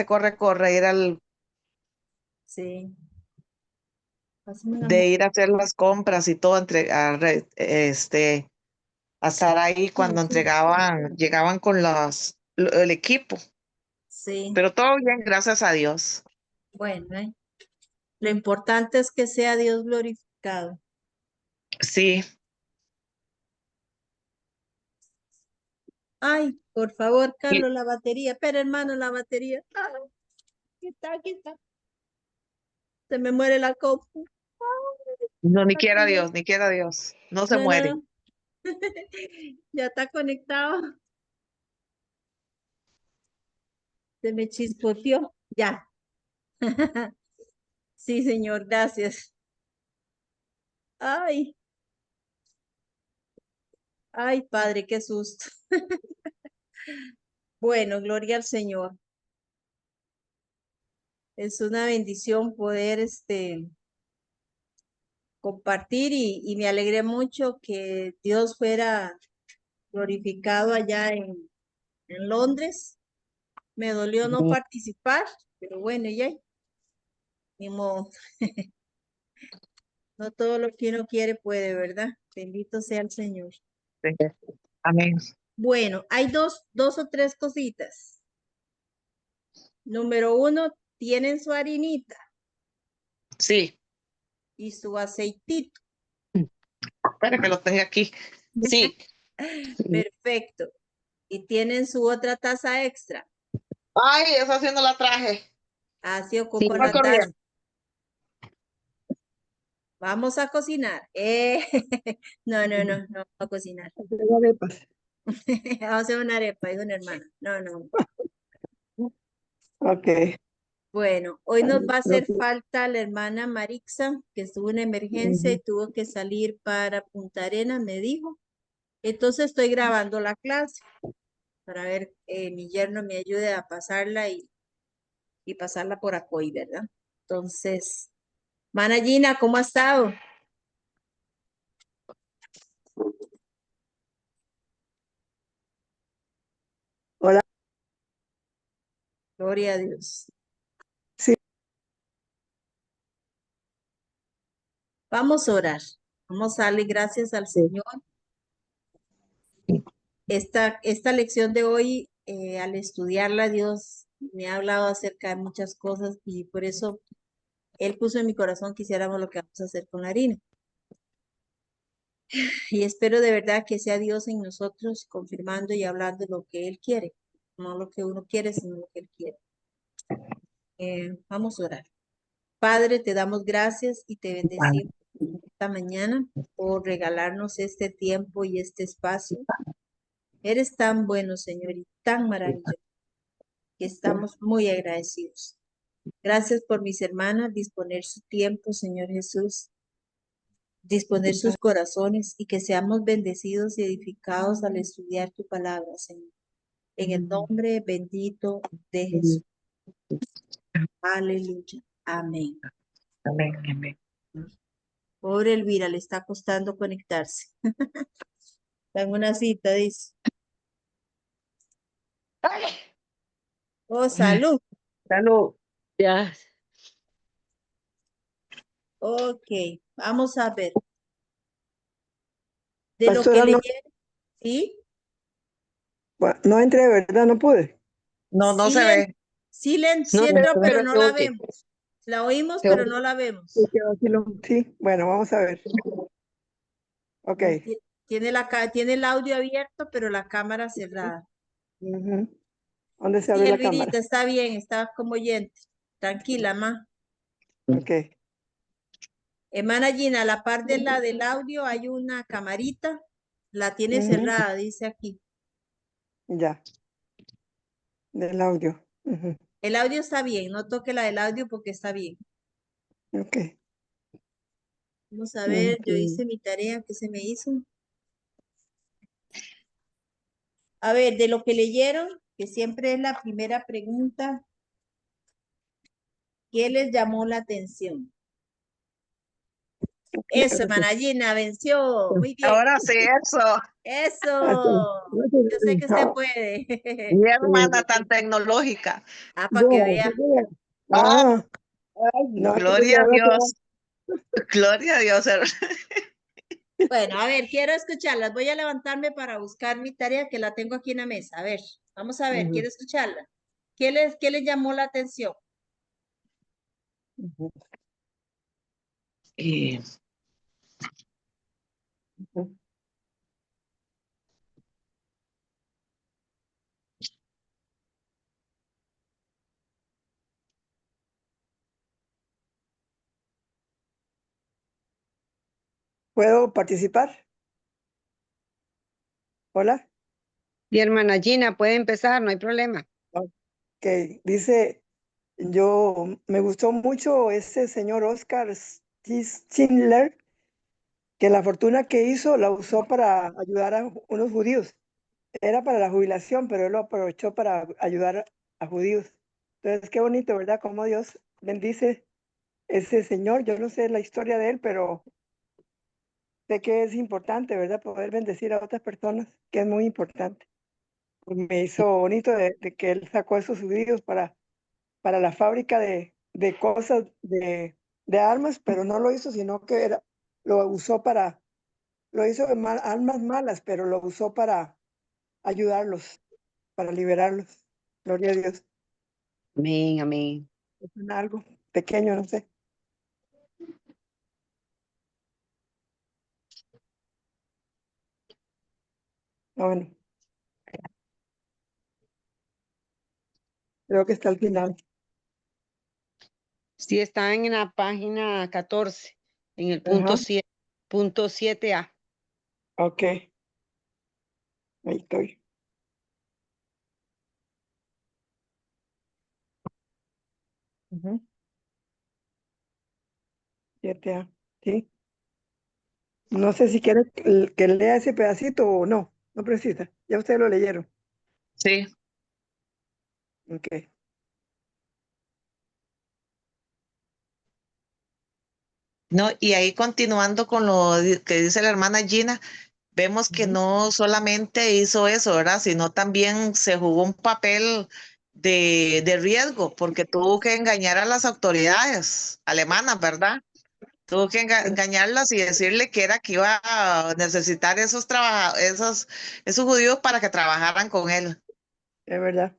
corre, Sí. Pásame una de ir a hacer las compras y todo, a estar ahí cuando llegaban con el equipo. Sí. Pero todo bien, gracias a Dios. Bueno, lo importante es que sea Dios glorificado. Sí, Ay, por favor, y Carlos, la batería. Espera, hermano, la batería. Ay, aquí está, aquí está. Se me muere la compu. Ay, no, está como- Ni quiera Dios, no se No, muere. no. Ya está conectado. Se me chispoteó. Ya. Sí, señor, gracias. Ay, ay, padre, qué susto. Bueno, gloria al Señor. Es una bendición poder compartir y me alegré mucho que Dios fuera glorificado allá en Londres. Me dolió no participar, pero bueno, ya, ni modo. No todo lo que uno quiere puede, ¿verdad? Bendito sea el Señor. Sí. Amén. Bueno, hay dos o tres cositas. Número uno, tienen su harinita Sí, y su aceitito. espera que lo tenga aquí. Sí. Perfecto. Y tienen su otra taza extra. Ay, esa sí no la traje. Así Sí, ocupo voy la taza. corriendo. Vamos a cocinar. No, no, no, no vamos a cocinar. Hacer arepas. Vamos a hacer una arepa, dijo una hermana. No, no. Ok. Bueno, hoy nos va a hacer Ok. falta la hermana Marixa, que estuvo en emergencia y Ujú. tuvo que salir para Punta Arenas, me dijo. Entonces estoy grabando la clase para ver, mi yerno me ayude a pasarla y pasarla por Acoy, ¿verdad? Entonces, Mana Gina, ¿cómo ha estado? Hola. Gloria a Dios. Sí. Vamos a orar. Vamos a darle gracias al Señor. Esta lección de hoy, al estudiarla, Dios me ha hablado acerca de muchas cosas y por eso Él puso en mi corazón que hiciéramos lo que vamos a hacer con la harina. Y espero de verdad que sea Dios en nosotros confirmando y hablando lo que Él quiere, no lo que uno quiere, sino lo que Él quiere. Vamos a orar. Padre, te damos gracias y te bendecimos esta mañana por regalarnos este tiempo y este espacio. Eres tan bueno, Señor, y tan maravilloso que estamos muy agradecidos. Gracias por mis hermanas, disponer su tiempo, Señor Jesús, disponer sus corazones y que seamos bendecidos y edificados al estudiar tu palabra, Señor. En el nombre bendito de Jesús. Aleluya. Amén. Amén, amén. Pobre Elvira, le está costando conectarse. Está en una cita, dice. Ay, Oh, salud. salud. Ya, Ok, vamos a ver. De lo que Pastora, no, leyeron, ¿sí? no entré, ¿verdad? No pude. No, no se Sí, ve. sí no, entró, pero Pero no se la oye. vemos. La oímos, Se pero oye. no la Sí, vemos. sí, bueno, vamos a ver. Ok. Tiene el audio abierto, pero la cámara cerrada. Ujú. ¿Dónde se Sí, abre la Elvirita, cámara? está bien, está como oyente. Tranquila, ma. Ok. Hermana Gina, a la par de la del audio hay una camarita. La tiene Ujú. cerrada, dice aquí. Ya, del audio. Ujú. El audio está bien, no toque la del audio porque está bien. Ok. Vamos a ver, yo Ujú. hice mi tarea, ¿qué se me hizo? A ver, de lo que leyeron, que siempre es la primera pregunta, ¿qué les llamó la atención? Eso, hermana Gina, venció. Muy bien. Ahora sí, eso. Eso. Yo sé que usted puede. Mi hermana tan tecnológica. Ah, para que vea. Ah, Ah, ay, no, entonces gloria a ahora Dios. Gloria a Dios. Bueno, a ver, quiero escucharlas. Voy a levantarme para buscar mi tarea que la tengo aquí en la mesa. A ver, vamos a ver, quiero escucharla. Qué les llamó la atención? Eh, ¿Puedo participar? Hola. Y hermana Gina, puede empezar, no hay problema. Que dice, yo me gustó mucho ese señor Oscar Schindler, que la fortuna que hizo la usó para ayudar a unos judíos. Era para la jubilación, pero él lo aprovechó para ayudar a judíos. Entonces, qué bonito, ¿verdad? Cómo Dios bendice ese señor. Yo no sé la historia de él, pero sé que es importante, ¿verdad? Poder bendecir a otras personas, que es muy importante. Y me hizo bonito de que él sacó esos judíos para la fábrica de cosas, de armas, pero no lo hizo, sino que lo usó lo hizo de armas malas, pero lo usó para ayudarlos, para liberarlos. Gloria a Dios. Amén, amén. Es algo pequeño, no sé. Ah, bueno, creo que está al final. Sí, está en la página 14, en el Ajá, punto 7A. ok, ahí estoy. Ujú, 7A, sí. No sé si quiere que lea ese pedacito o no, no precisa. Ya ustedes lo leyeron. sí. Ok. No, y ahí continuando con que dice la hermana Gina, vemos que Ujú, no solamente hizo eso, ¿verdad? Sino también se jugó un papel de riesgo, porque tuvo que engañar a las autoridades alemanas, ¿verdad? Tuvo que engañarlas y decirle que era que iba a necesitar esos judíos para que trabajaran con él. es verdad.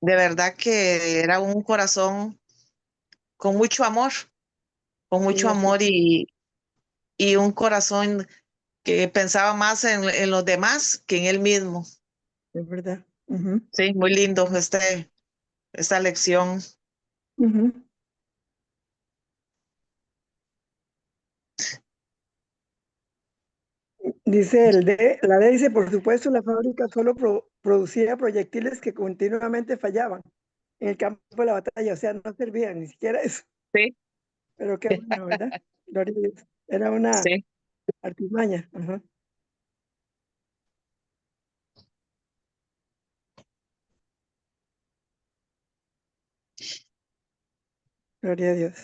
De verdad que era un corazón con Sí, mucho así amor y un corazón que pensaba más en los demás que en él mismo. es verdad. Ujú, Sí, muy lindo esta lección. ujú. Dice la D dice, por supuesto, la fábrica solo producía proyectiles que continuamente fallaban en el campo de la batalla, o sea, no servían ni siquiera eso. Sí, Pero qué bueno, ¿verdad? Gloria a Dios. Era una sí. artimaña. Ajá. Gloria a Dios.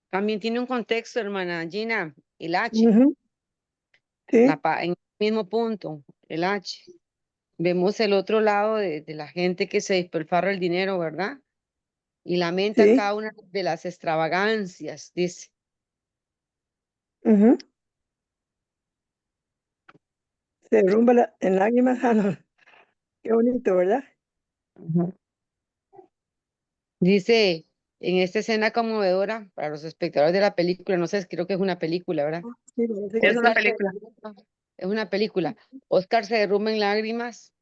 También tiene un contexto, hermana Gina, el H, Ujú, sí, en el mismo punto, el H. Vemos el otro lado de la gente que se despilfarra el dinero, ¿verdad? Y lamenta sí. cada una de las extravagancias, dice. Ujú. Se derrumba en lágrimas. Ah, no. Qué bonito, ¿verdad? Ujú. Dice, en esta escena conmovedora, para los espectadores de la película, no sé, creo que es una película, ¿verdad? Sí, parece que Es una sí. Oscar se película. derrumba, es una película. Oscar se derrumba en lágrimas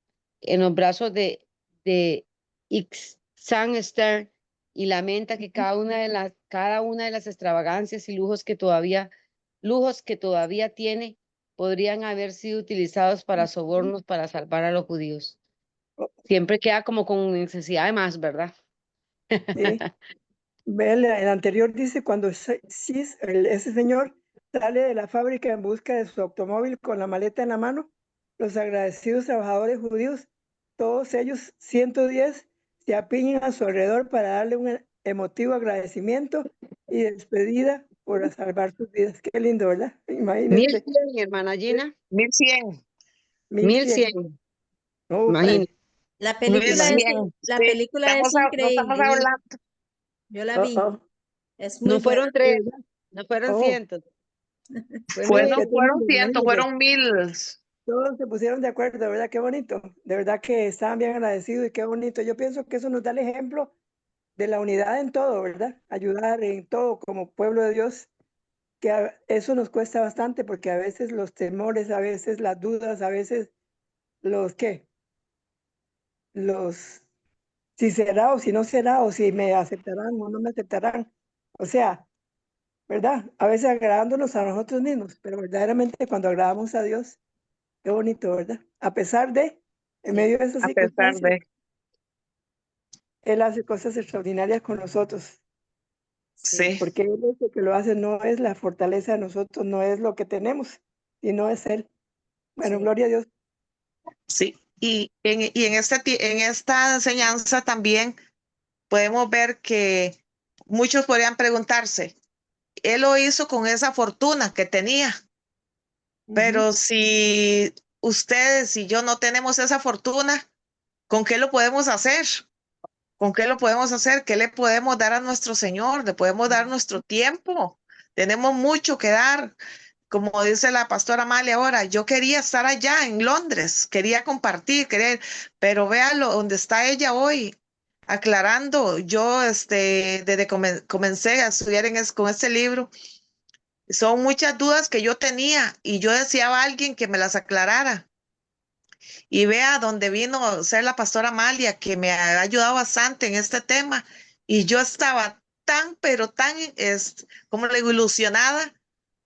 en los brazos de Ixan Stern y lamenta que cada una de las extravagancias y lujos que todavía tiene, podrían haber sido utilizados para sobornos para salvar a los judíos. Oh, Siempre queda como con necesidad de más, ¿verdad? sí. Ve, el anterior dice cuando ese señor sale de la fábrica en busca de su automóvil con la maleta en la mano, los agradecidos trabajadores judíos, todos ellos, 110, se apiñan a su alrededor para darle un emotivo agradecimiento y despedida por salvar sus vidas. Qué lindo, ¿verdad? Imagínense, 1100, hermana Gina. 1100. 1100. 1100. Oh, Imagínate. La qué película es, maravilla. 1100. la Sí, película es no estamos increíble. hablando. Yo la Oh, vi. oh, Es muy No buena. fueron 3, ¿verdad? no fueron Oh, cientos. Fue no, Fueron, qué 1000. fueron tremendo, cientos, imagínense. fueron 1000. Todos se pusieron de acuerdo, ¿verdad? Qué bonito. De verdad que estaban bien agradecidos y qué bonito. Yo pienso que eso nos da el ejemplo de la unidad en todo, ¿verdad? Ayudar en todo como pueblo de Dios, que eso nos cuesta bastante porque a veces los temores, a veces las dudas, a veces los qué, los si será o si no será o si me aceptarán o no me aceptarán. O sea, ¿verdad? A veces agradándonos a nosotros mismos, pero verdaderamente cuando agradamos a Dios, qué bonito, ¿verdad? A pesar de, en Sí. medio de esas A pesar circunstancias, de, Él hace cosas extraordinarias con nosotros, Sí. sí, porque Él es el que lo hace, no es la fortaleza de nosotros, no es lo que tenemos, sino es Él. Bueno, Sí. gloria a Dios. sí. En esta enseñanza también podemos ver que muchos podrían preguntarse, él lo hizo con esa fortuna que tenía, Ujú, pero si ustedes y yo no tenemos esa fortuna, ¿con qué lo podemos hacer? ¿Con qué lo podemos hacer? ¿Qué le podemos dar a nuestro Señor? Le podemos dar nuestro tiempo. Tenemos mucho que dar. Como dice la pastora Amalia ahora, yo quería estar allá en Londres, quería compartir, pero véalo donde está ella hoy, aclarando. Yo, desde comencé a estudiar con este libro, son muchas dudas que yo tenía y yo deseaba a alguien que me las aclarara. Y vea dónde vino a ser la pastora Amalia, que me ha ayudado bastante en este tema. Y yo estaba tan, pero tan, como le digo, ilusionada.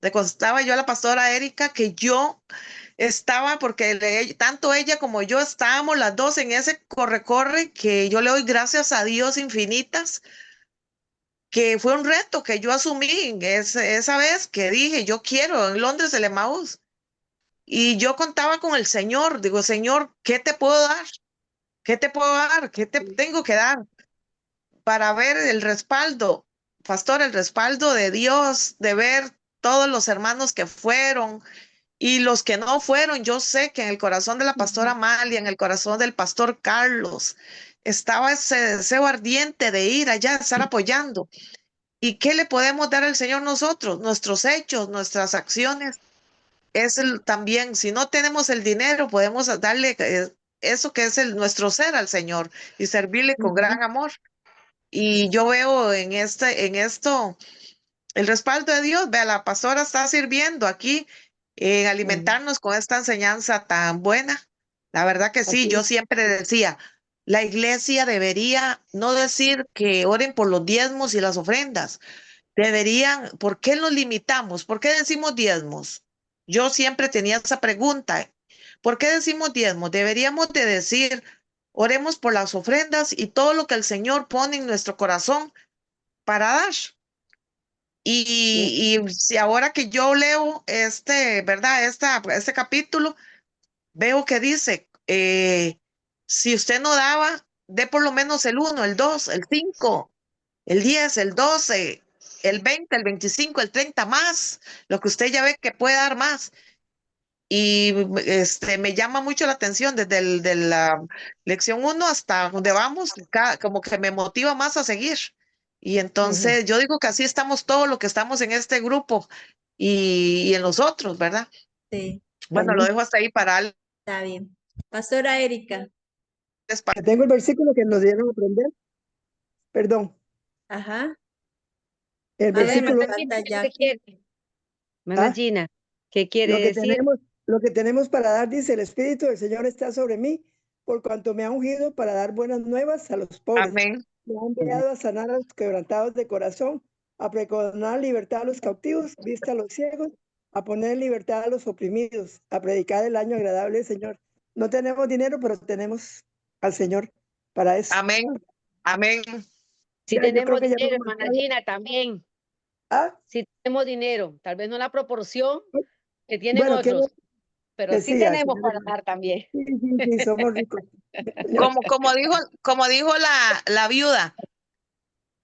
Le contaba yo a la pastora Erika que yo estaba, porque tanto ella como yo estábamos las dos en ese corre-corre, que yo le doy gracias a Dios infinitas, que fue un reto que yo asumí esa vez que dije, yo quiero en Londres el Emmaús. Y yo contaba con el Señor, digo, Señor, ¿qué te puedo dar? ¿Qué te puedo dar? ¿Qué te tengo que dar para ver el respaldo, pastor, el respaldo de Dios, de ver todos los hermanos que fueron y los que no fueron? Yo sé que en el corazón de la pastora ujú, Amalia, en el corazón del pastor Carlos, estaba ese deseo ardiente de ir allá, estar apoyando. ¿Y qué le podemos dar al Señor nosotros? Nuestros hechos, nuestras acciones. También, si no tenemos el dinero, podemos darle eso que es nuestro ser al Señor y servirle con ujú, gran amor. Y yo veo en esto el respaldo de Dios. Vea, la pastora está sirviendo aquí en ujú. alimentarnos con esta enseñanza tan buena. La verdad que sí, Así yo es. siempre decía, la iglesia debería no decir que oren por los diezmos y las ofrendas. Deberían, ¿por qué nos limitamos? ¿Por qué decimos diezmos? Yo siempre tenía esa pregunta. ¿Por qué decimos diezmos? Deberíamos de decir, oremos por las ofrendas y todo lo que el Señor pone en nuestro corazón para dar. Sí. Y si ahora que yo leo ¿verdad? Este capítulo, veo que dice, si usted no daba, dé por lo menos el 1, el 2, el 5, el 10, el 12, el 20, el 25, el 30 más, lo que usted ya ve que puede dar más. Y me llama mucho la atención desde de la lección 1 hasta donde vamos, como que me motiva más a seguir. Y Ujú. entonces yo digo que así estamos todos los que estamos en este grupo y en los otros, ¿verdad? Sí, Bueno, lo Amén. dejo hasta ahí para darles está bien. Pastora Erika. Que tengo el versículo que nos dieron a aprender. Perdón, Ajá. el A ver, versículo, hermana Falta Gina, ¿qué Jackie. quiere? Hermana ah, Gina, ¿qué quiere decir? lo que tenemos para dar, dice, el Espíritu del Señor está sobre mí, por cuanto me ha ungido para dar buenas nuevas a los pobres. amén. Me ha enviado a sanar a los quebrantados de corazón, a pregonar libertad a los cautivos, vista a los ciegos, a poner en libertad a los oprimidos, a predicar el año agradable del Señor. No tenemos dinero, pero tenemos al Señor para eso. Amén. Amén. Si Yo creo tenemos que ya dinero, hemos hermana marcado. Gina, también. Ah, Si tenemos dinero, tal vez no la proporción que tienen bueno, otros. pero Que sí sí, al tenemos final para del- dar también. sí, sí, sí, somos ricos. Como dijo la viuda,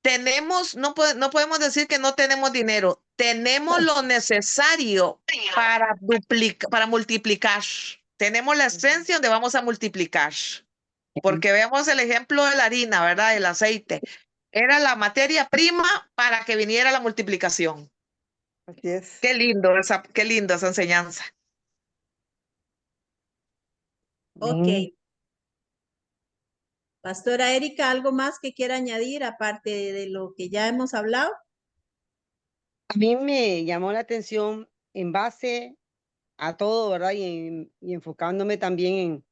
tenemos, no podemos decir que no tenemos dinero, tenemos lo necesario para para multiplicar. Tenemos la esencia donde vamos a multiplicar. Porque vemos el ejemplo de la harina, ¿verdad? El aceite. Era la materia prima para que viniera la multiplicación. Así es. Qué lindo esa enseñanza. Ok. Amén. Pastora Erika, ¿algo más que quiera añadir aparte de lo que ya hemos hablado? A mí me llamó la atención en base a todo, ¿verdad? Y enfocándome también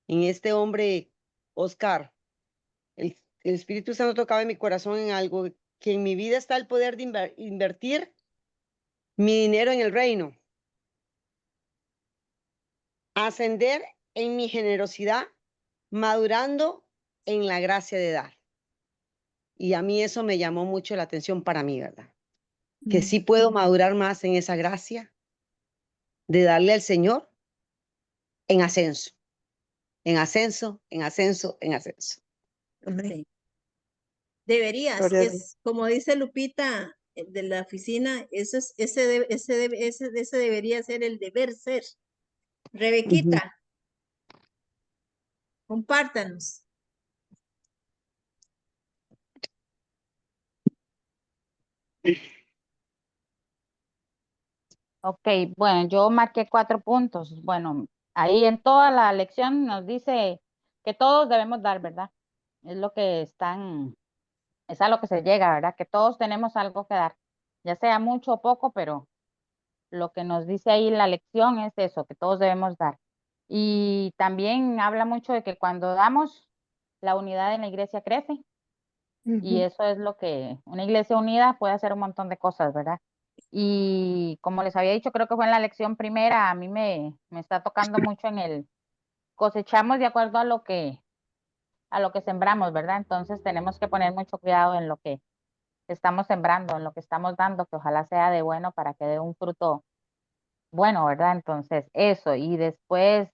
en este hombre, Oscar. El Espíritu Santo tocaba en mi corazón en algo, que en mi vida está el poder de invertir mi dinero en el reino, ascender en mi generosidad, madurando en la gracia de dar. Y a mí eso me llamó mucho la atención para mí, ¿verdad? Que sí puedo madurar más en esa gracia de darle al Señor en ascenso, en ascenso, en ascenso, en ascenso. Sí. Deberías, Gloria a Dios. es como dice Lupita de la oficina, ese debería ser el deber ser. Rebequita, compártanos. Ok, bueno, yo marqué 4 puntos. Bueno, ahí en toda la lección nos dice que todos debemos dar, ¿verdad? Es lo que es a lo que se llega, ¿verdad? Que todos tenemos algo que dar, ya sea mucho o poco, pero lo que nos dice ahí la lección es eso, que todos debemos dar. Y también habla mucho de que cuando damos, la unidad en la iglesia crece. Y eso es lo que una iglesia unida puede hacer un montón de cosas, ¿verdad? Y como les había dicho, creo que fue en la lección primera, a mí me está tocando mucho en el cosechamos de acuerdo a lo que sembramos, ¿verdad? Entonces tenemos que poner mucho cuidado en lo que estamos sembrando, en lo que estamos dando, que ojalá sea de bueno para que dé un fruto bueno, ¿verdad? Entonces, eso. Y después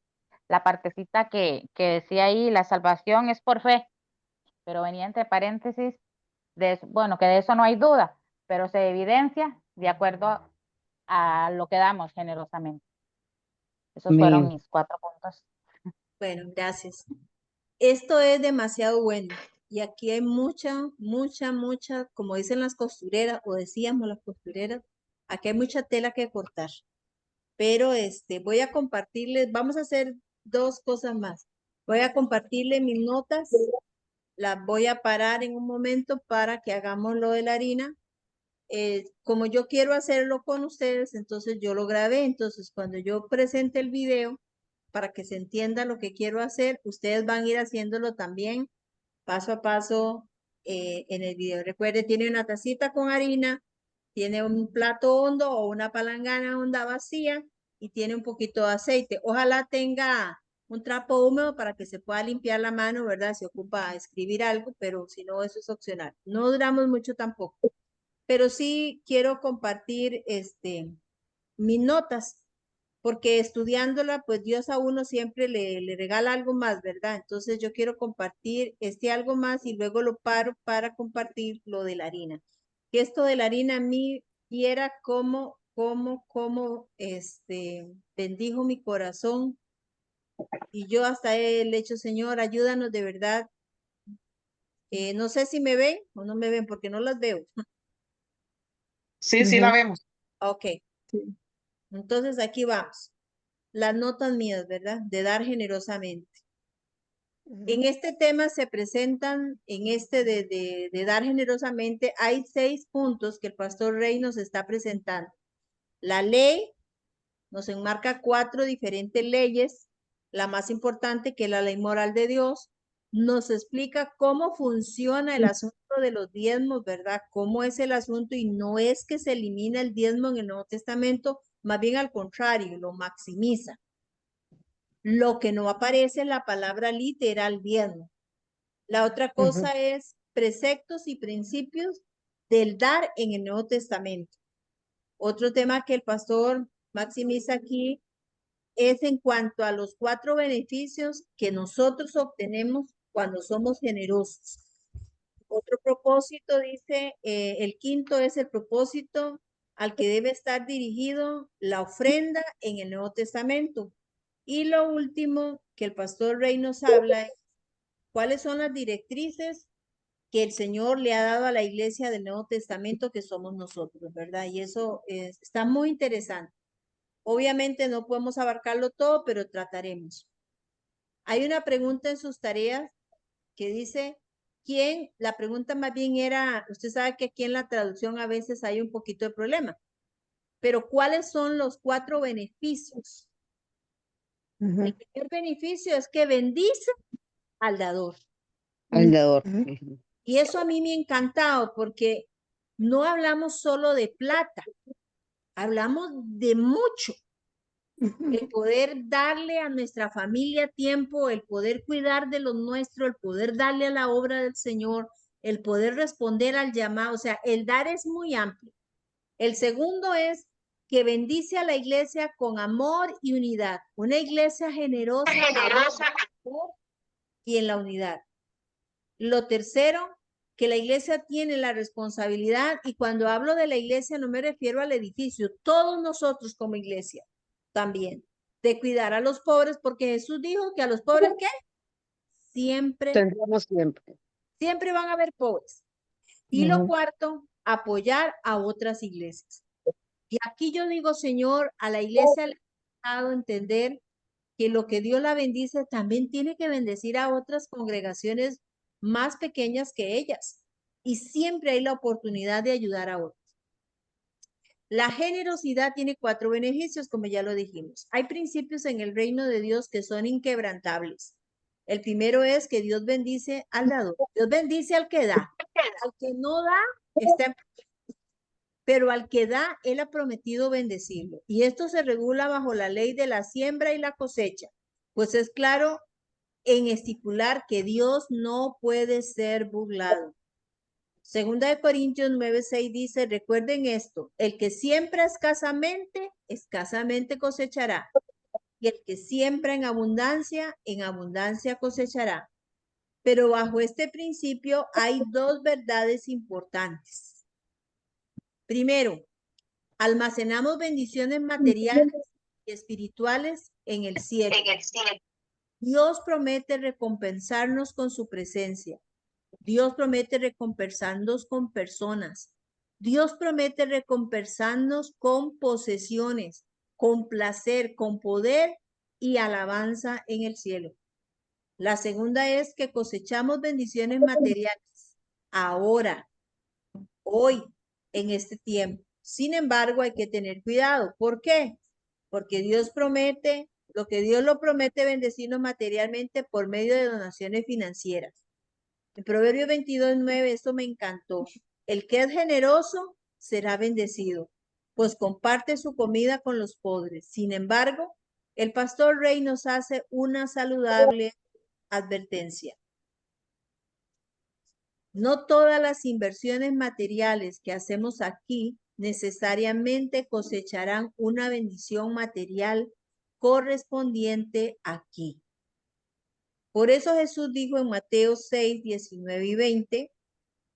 la partecita que decía ahí, la salvación es por fe, pero venía entre paréntesis bueno, que de eso no hay duda, pero se evidencia de acuerdo a lo que damos generosamente. Esos fueron Amén. mis 4 puntos. Bueno, gracias. Esto es demasiado bueno. Y aquí hay mucha, como dicen las costureras, o decíamos las costureras, aquí hay mucha tela que cortar. Pero voy a compartirles, vamos a hacer 2 cosas más. Voy a compartirle mis notas, las voy a parar en un momento para que hagamos lo de la harina. Como yo quiero hacerlo con ustedes, entonces yo lo grabé. Entonces, cuando yo presente el video, para que se entienda lo que quiero hacer, ustedes van a ir haciéndolo también paso a paso en el video. Recuerde, tiene una tacita con harina, tiene un plato hondo o una palangana honda vacía y tiene un poquito de aceite. Ojalá tenga un trapo húmedo para que se pueda limpiar la mano, ¿verdad? Se ocupa escribir algo, pero si no, eso es opcional. No duramos mucho tampoco, pero sí quiero compartir mis notas, porque estudiándola, pues Dios a uno siempre le regala algo más, ¿verdad? Entonces yo quiero compartir algo más y luego lo paro para compartir lo de la harina. Que esto de la harina a mí viera cómo, bendijo mi corazón y yo hasta el hecho, Señor, ayúdanos de verdad. No sé si me ven o no me ven porque no las veo. Sí, sí la vemos. Ok, Sí. entonces aquí vamos. Las notas mías, ¿verdad? De dar generosamente. En este tema se presentan, en este de dar generosamente, hay 6 puntos que el pastor Rey nos está presentando. La ley nos enmarca 4 diferentes leyes. La más importante, que es la ley moral de Dios, nos explica cómo funciona el asunto de los diezmos, ¿verdad? Cómo es el asunto, y no es que se elimina el diezmo en el Nuevo Testamento, más bien al contrario, lo maximiza. Lo que no aparece en la palabra literal diezmo. La otra cosa es preceptos y principios del dar en el Nuevo Testamento. Otro tema que el pastor maximiza aquí es en cuanto a los 4 beneficios que nosotros obtenemos cuando somos generosos. Otro propósito dice, el quinto es el propósito al que debe estar dirigido la ofrenda en el Nuevo Testamento. Y lo último que el pastor Rey nos habla es cuáles son las directrices que el Señor le ha dado a la iglesia del Nuevo Testamento, que somos nosotros, ¿verdad? Y eso está muy interesante. Obviamente no podemos abarcarlo todo, pero trataremos. Hay una pregunta en sus tareas que dice, ¿quién? La pregunta más bien era, usted sabe que aquí en la traducción a veces hay un poquito de problema, pero ¿cuáles son los 4 beneficios? El primer beneficio es que bendice al dador. Al dador. Y eso a mí me ha encantado porque no hablamos solo de plata, hablamos de mucho. El poder darle a nuestra familia tiempo, el poder cuidar de lo nuestro, el poder darle a la obra del Señor, el poder responder al llamado. O sea, el dar es muy amplio. El segundo es que bendice a la iglesia con amor y unidad. Una iglesia generosa y en la unidad. Lo tercero, que la iglesia tiene la responsabilidad, y cuando hablo de la iglesia no me refiero al edificio, todos nosotros como iglesia también, de cuidar a los pobres, porque Jesús dijo que a los pobres, ¿qué? Siempre Tendremos siempre. van a haber pobres. Y lo cuarto, apoyar a otras iglesias. Y aquí yo digo, Señor, a la iglesia le ha dado a entender que lo que Dios la bendice también tiene que bendecir a otras congregaciones más pequeñas que ellas. Y siempre hay la oportunidad de ayudar a otros. La generosidad tiene 4 beneficios, como ya lo dijimos. Hay principios en el reino de Dios que son inquebrantables. El primero es que Dios bendice al dador. Dios bendice al que da. Al que no da, está en... Pero al que da, Él ha prometido bendecirlo. Y esto se regula bajo la ley de la siembra y la cosecha. Pues es claro en estipular que Dios no puede ser burlado. Segunda de Corintios 9:6 dice, recuerden esto, el que siembra escasamente cosechará. Y el que siembra en abundancia cosechará. Pero bajo este principio hay 2 verdades importantes. Primero, almacenamos bendiciones materiales y espirituales en el cielo. Dios promete recompensarnos con su presencia. Dios promete recompensarnos con personas. Dios promete recompensarnos con posesiones, con placer, con poder y alabanza en el cielo. La segunda es que cosechamos bendiciones materiales ahora, hoy, en este tiempo. Sin embargo, hay que tener cuidado. ¿Por qué? Porque Dios promete, lo que Dios lo promete, bendecirnos materialmente por medio de donaciones financieras. En Proverbios 22:9, esto me encantó. El que es generoso será bendecido, pues comparte su comida con los pobres. Sin embargo, el pastor Rey nos hace una saludable advertencia. No todas las inversiones materiales que hacemos aquí necesariamente cosecharán una bendición material correspondiente aquí. Por eso Jesús dijo en Mateo 6:19 y 20,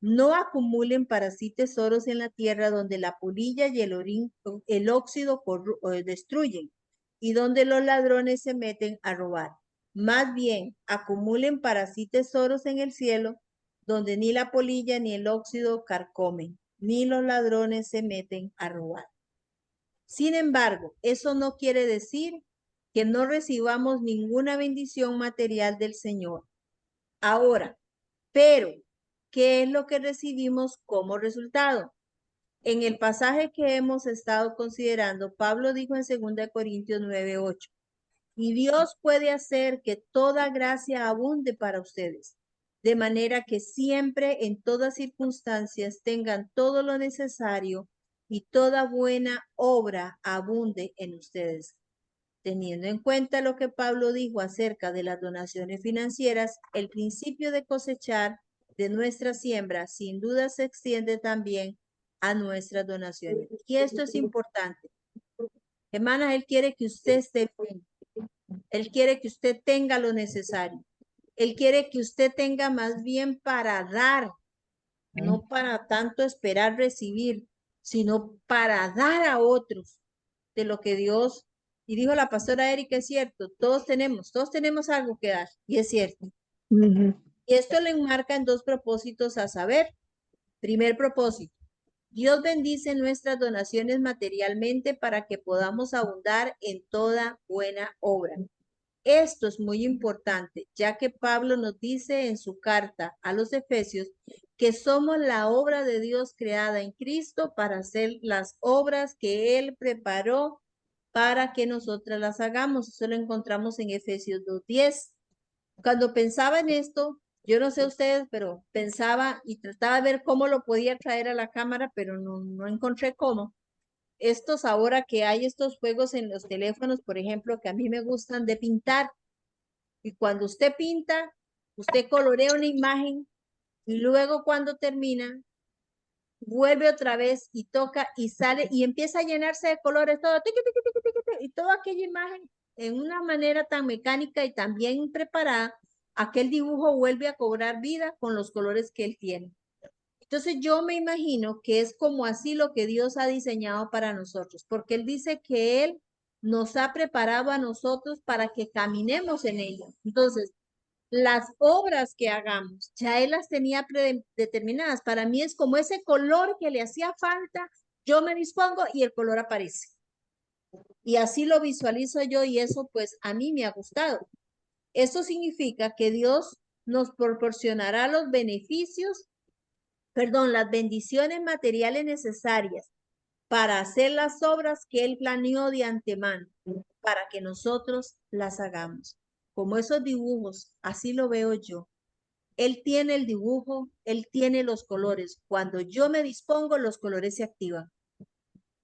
no acumulen para sí tesoros en la tierra donde la polilla y el óxido destruyen y donde los ladrones se meten a robar. Más bien, acumulen para sí tesoros en el cielo donde ni la polilla ni el óxido carcomen, ni los ladrones se meten a robar. Sin embargo, eso no quiere decir que no recibamos ninguna bendición material del Señor. Ahora, pero, ¿qué es lo que recibimos como resultado? En el pasaje que hemos estado considerando, Pablo dijo en 2 Corintios 9:8, y Dios puede hacer que toda gracia abunde para ustedes, de manera que siempre, en todas circunstancias, tengan todo lo necesario y toda buena obra abunde en ustedes. Teniendo en cuenta lo que Pablo dijo acerca de las donaciones financieras, el principio de cosechar de nuestra siembra sin duda se extiende también a nuestras donaciones. Y esto es importante. Hermanas, Él quiere que usted esté bien. Él quiere que usted tenga lo necesario. Él quiere que usted tenga más bien para dar, no para tanto esperar recibir, sino para dar a otros de lo que Dios, y dijo la pastora Erika, es cierto, todos tenemos algo que dar, y es cierto. Ujú. Y esto lo enmarca en dos propósitos a saber. Primer propósito, Dios bendice nuestras donaciones materialmente para que podamos abundar en toda buena obra. Esto es muy importante, ya que Pablo nos dice en su carta a los Efesios que somos la obra de Dios creada en Cristo para hacer las obras que Él preparó para que nosotras las hagamos. Eso lo encontramos en Efesios 2:10. Cuando pensaba en esto, yo no sé ustedes, pero pensaba y trataba de ver cómo lo podía traer a la cámara, pero no encontré cómo. Estos ahora que hay estos juegos en los teléfonos, por ejemplo, que a mí me gustan de pintar, y cuando usted pinta, usted colorea una imagen y luego cuando termina, vuelve otra vez y toca y sale y empieza a llenarse de colores, todo, tiqui, tiqui, tiqui, tiqui, tiqui, y toda aquella imagen en una manera tan mecánica y tan bien preparada, aquel dibujo vuelve a cobrar vida con los colores que él tiene. Entonces yo me imagino que es como así lo que Dios ha diseñado para nosotros, porque Él dice que Él nos ha preparado a nosotros para que caminemos en ella. Entonces, las obras que hagamos, ya Él las tenía predeterminadas. Para mí es como ese color que le hacía falta, yo me dispongo y el color aparece. Y así lo visualizo yo y eso pues a mí me ha gustado. Eso significa que Dios nos proporcionará los beneficios, las bendiciones materiales necesarias para hacer las obras que Él planeó de antemano, para que nosotros las hagamos. Como esos dibujos, así lo veo yo. Él tiene el dibujo, Él tiene los colores. Cuando yo me dispongo, los colores se activan.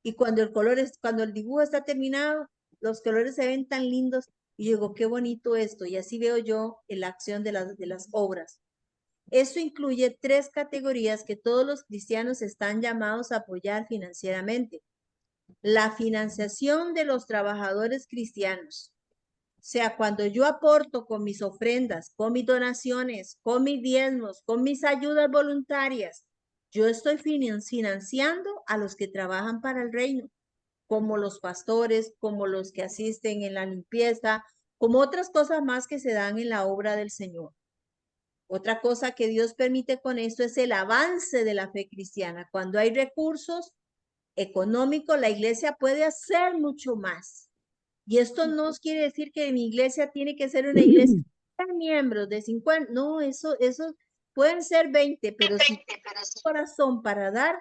Y cuando cuando el dibujo está terminado, los colores se ven tan lindos y digo, qué bonito esto. Y así veo yo en la acción de las obras. Esto incluye 3 categorías que todos los cristianos están llamados a apoyar financieramente. La financiación de los trabajadores cristianos. O sea, cuando yo aporto con mis ofrendas, con mis donaciones, con mis diezmos, con mis ayudas voluntarias, yo estoy financiando a los que trabajan para el reino, como los pastores, como los que asisten en la limpieza, como otras cosas más que se dan en la obra del Señor. Otra cosa que Dios permite con esto es el avance de la fe cristiana. Cuando hay recursos económicos, la iglesia puede hacer mucho más. Y esto no quiere decir que mi iglesia tiene que ser una iglesia de miembros, de 50. No, eso pueden ser 20, pero si corazón para dar,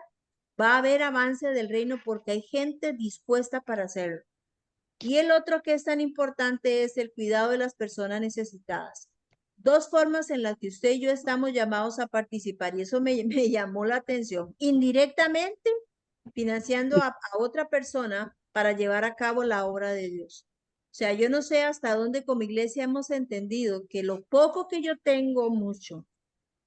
va a haber avance del reino porque hay gente dispuesta para hacerlo. Y el otro que es tan importante es el cuidado de las personas necesitadas. 2 formas en las que usted y yo estamos llamados a participar y eso me llamó la atención. Indirectamente, financiando a otra persona para llevar a cabo la obra de Dios. O sea, yo no sé hasta dónde como iglesia hemos entendido que lo poco que yo tengo, mucho,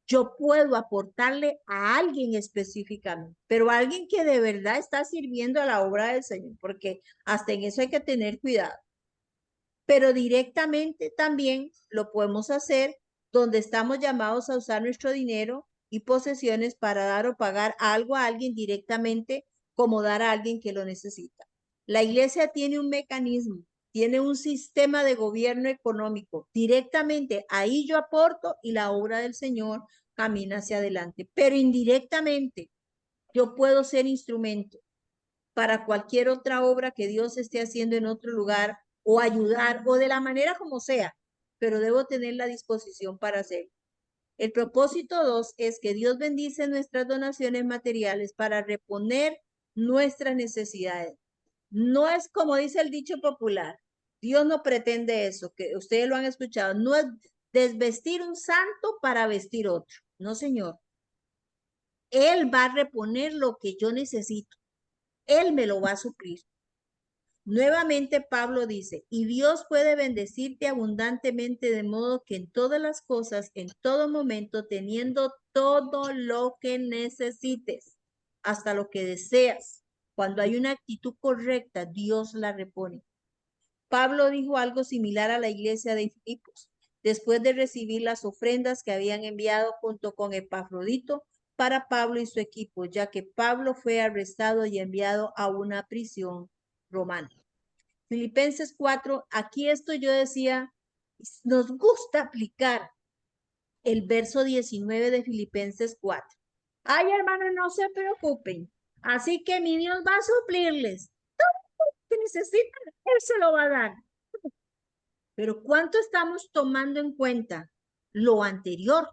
yo puedo aportarle a alguien específicamente, pero a alguien que de verdad está sirviendo a la obra del Señor, porque hasta en eso hay que tener cuidado. Pero directamente también lo podemos hacer donde estamos llamados a usar nuestro dinero y posesiones para dar o pagar algo a alguien directamente, como dar a alguien que lo necesita. La iglesia tiene un mecanismo, tiene un sistema de gobierno económico. Directamente ahí yo aporto y la obra del Señor camina hacia adelante. Pero indirectamente yo puedo ser instrumento para cualquier otra obra que Dios esté haciendo en otro lugar o ayudar o de la manera como sea, pero debo tener la disposición para hacerlo. El propósito 2 es que Dios bendice nuestras donaciones materiales para reponer nuestras necesidades. No es como dice el dicho popular. Dios no pretende eso, que ustedes lo han escuchado. No es desvestir un santo para vestir otro. No, señor. Él va a reponer lo que yo necesito. Él me lo va a suplir. Nuevamente Pablo dice, y Dios puede bendecirte abundantemente de modo que en todas las cosas, en todo momento, teniendo todo lo que necesites, hasta lo que deseas, cuando hay una actitud correcta, Dios la repone. Pablo dijo algo similar a la iglesia de Filipos, después de recibir las ofrendas que habían enviado junto con Epafrodito para Pablo y su equipo, ya que Pablo fue arrestado y enviado a una prisión romana. Filipenses 4, aquí esto yo decía, nos gusta aplicar el verso 19 de Filipenses 4. Ay, hermanos, no se preocupen. Así que mi Dios va a suplirles todo lo que necesitan, Él se lo va a dar. Pero ¿cuánto estamos tomando en cuenta lo anterior?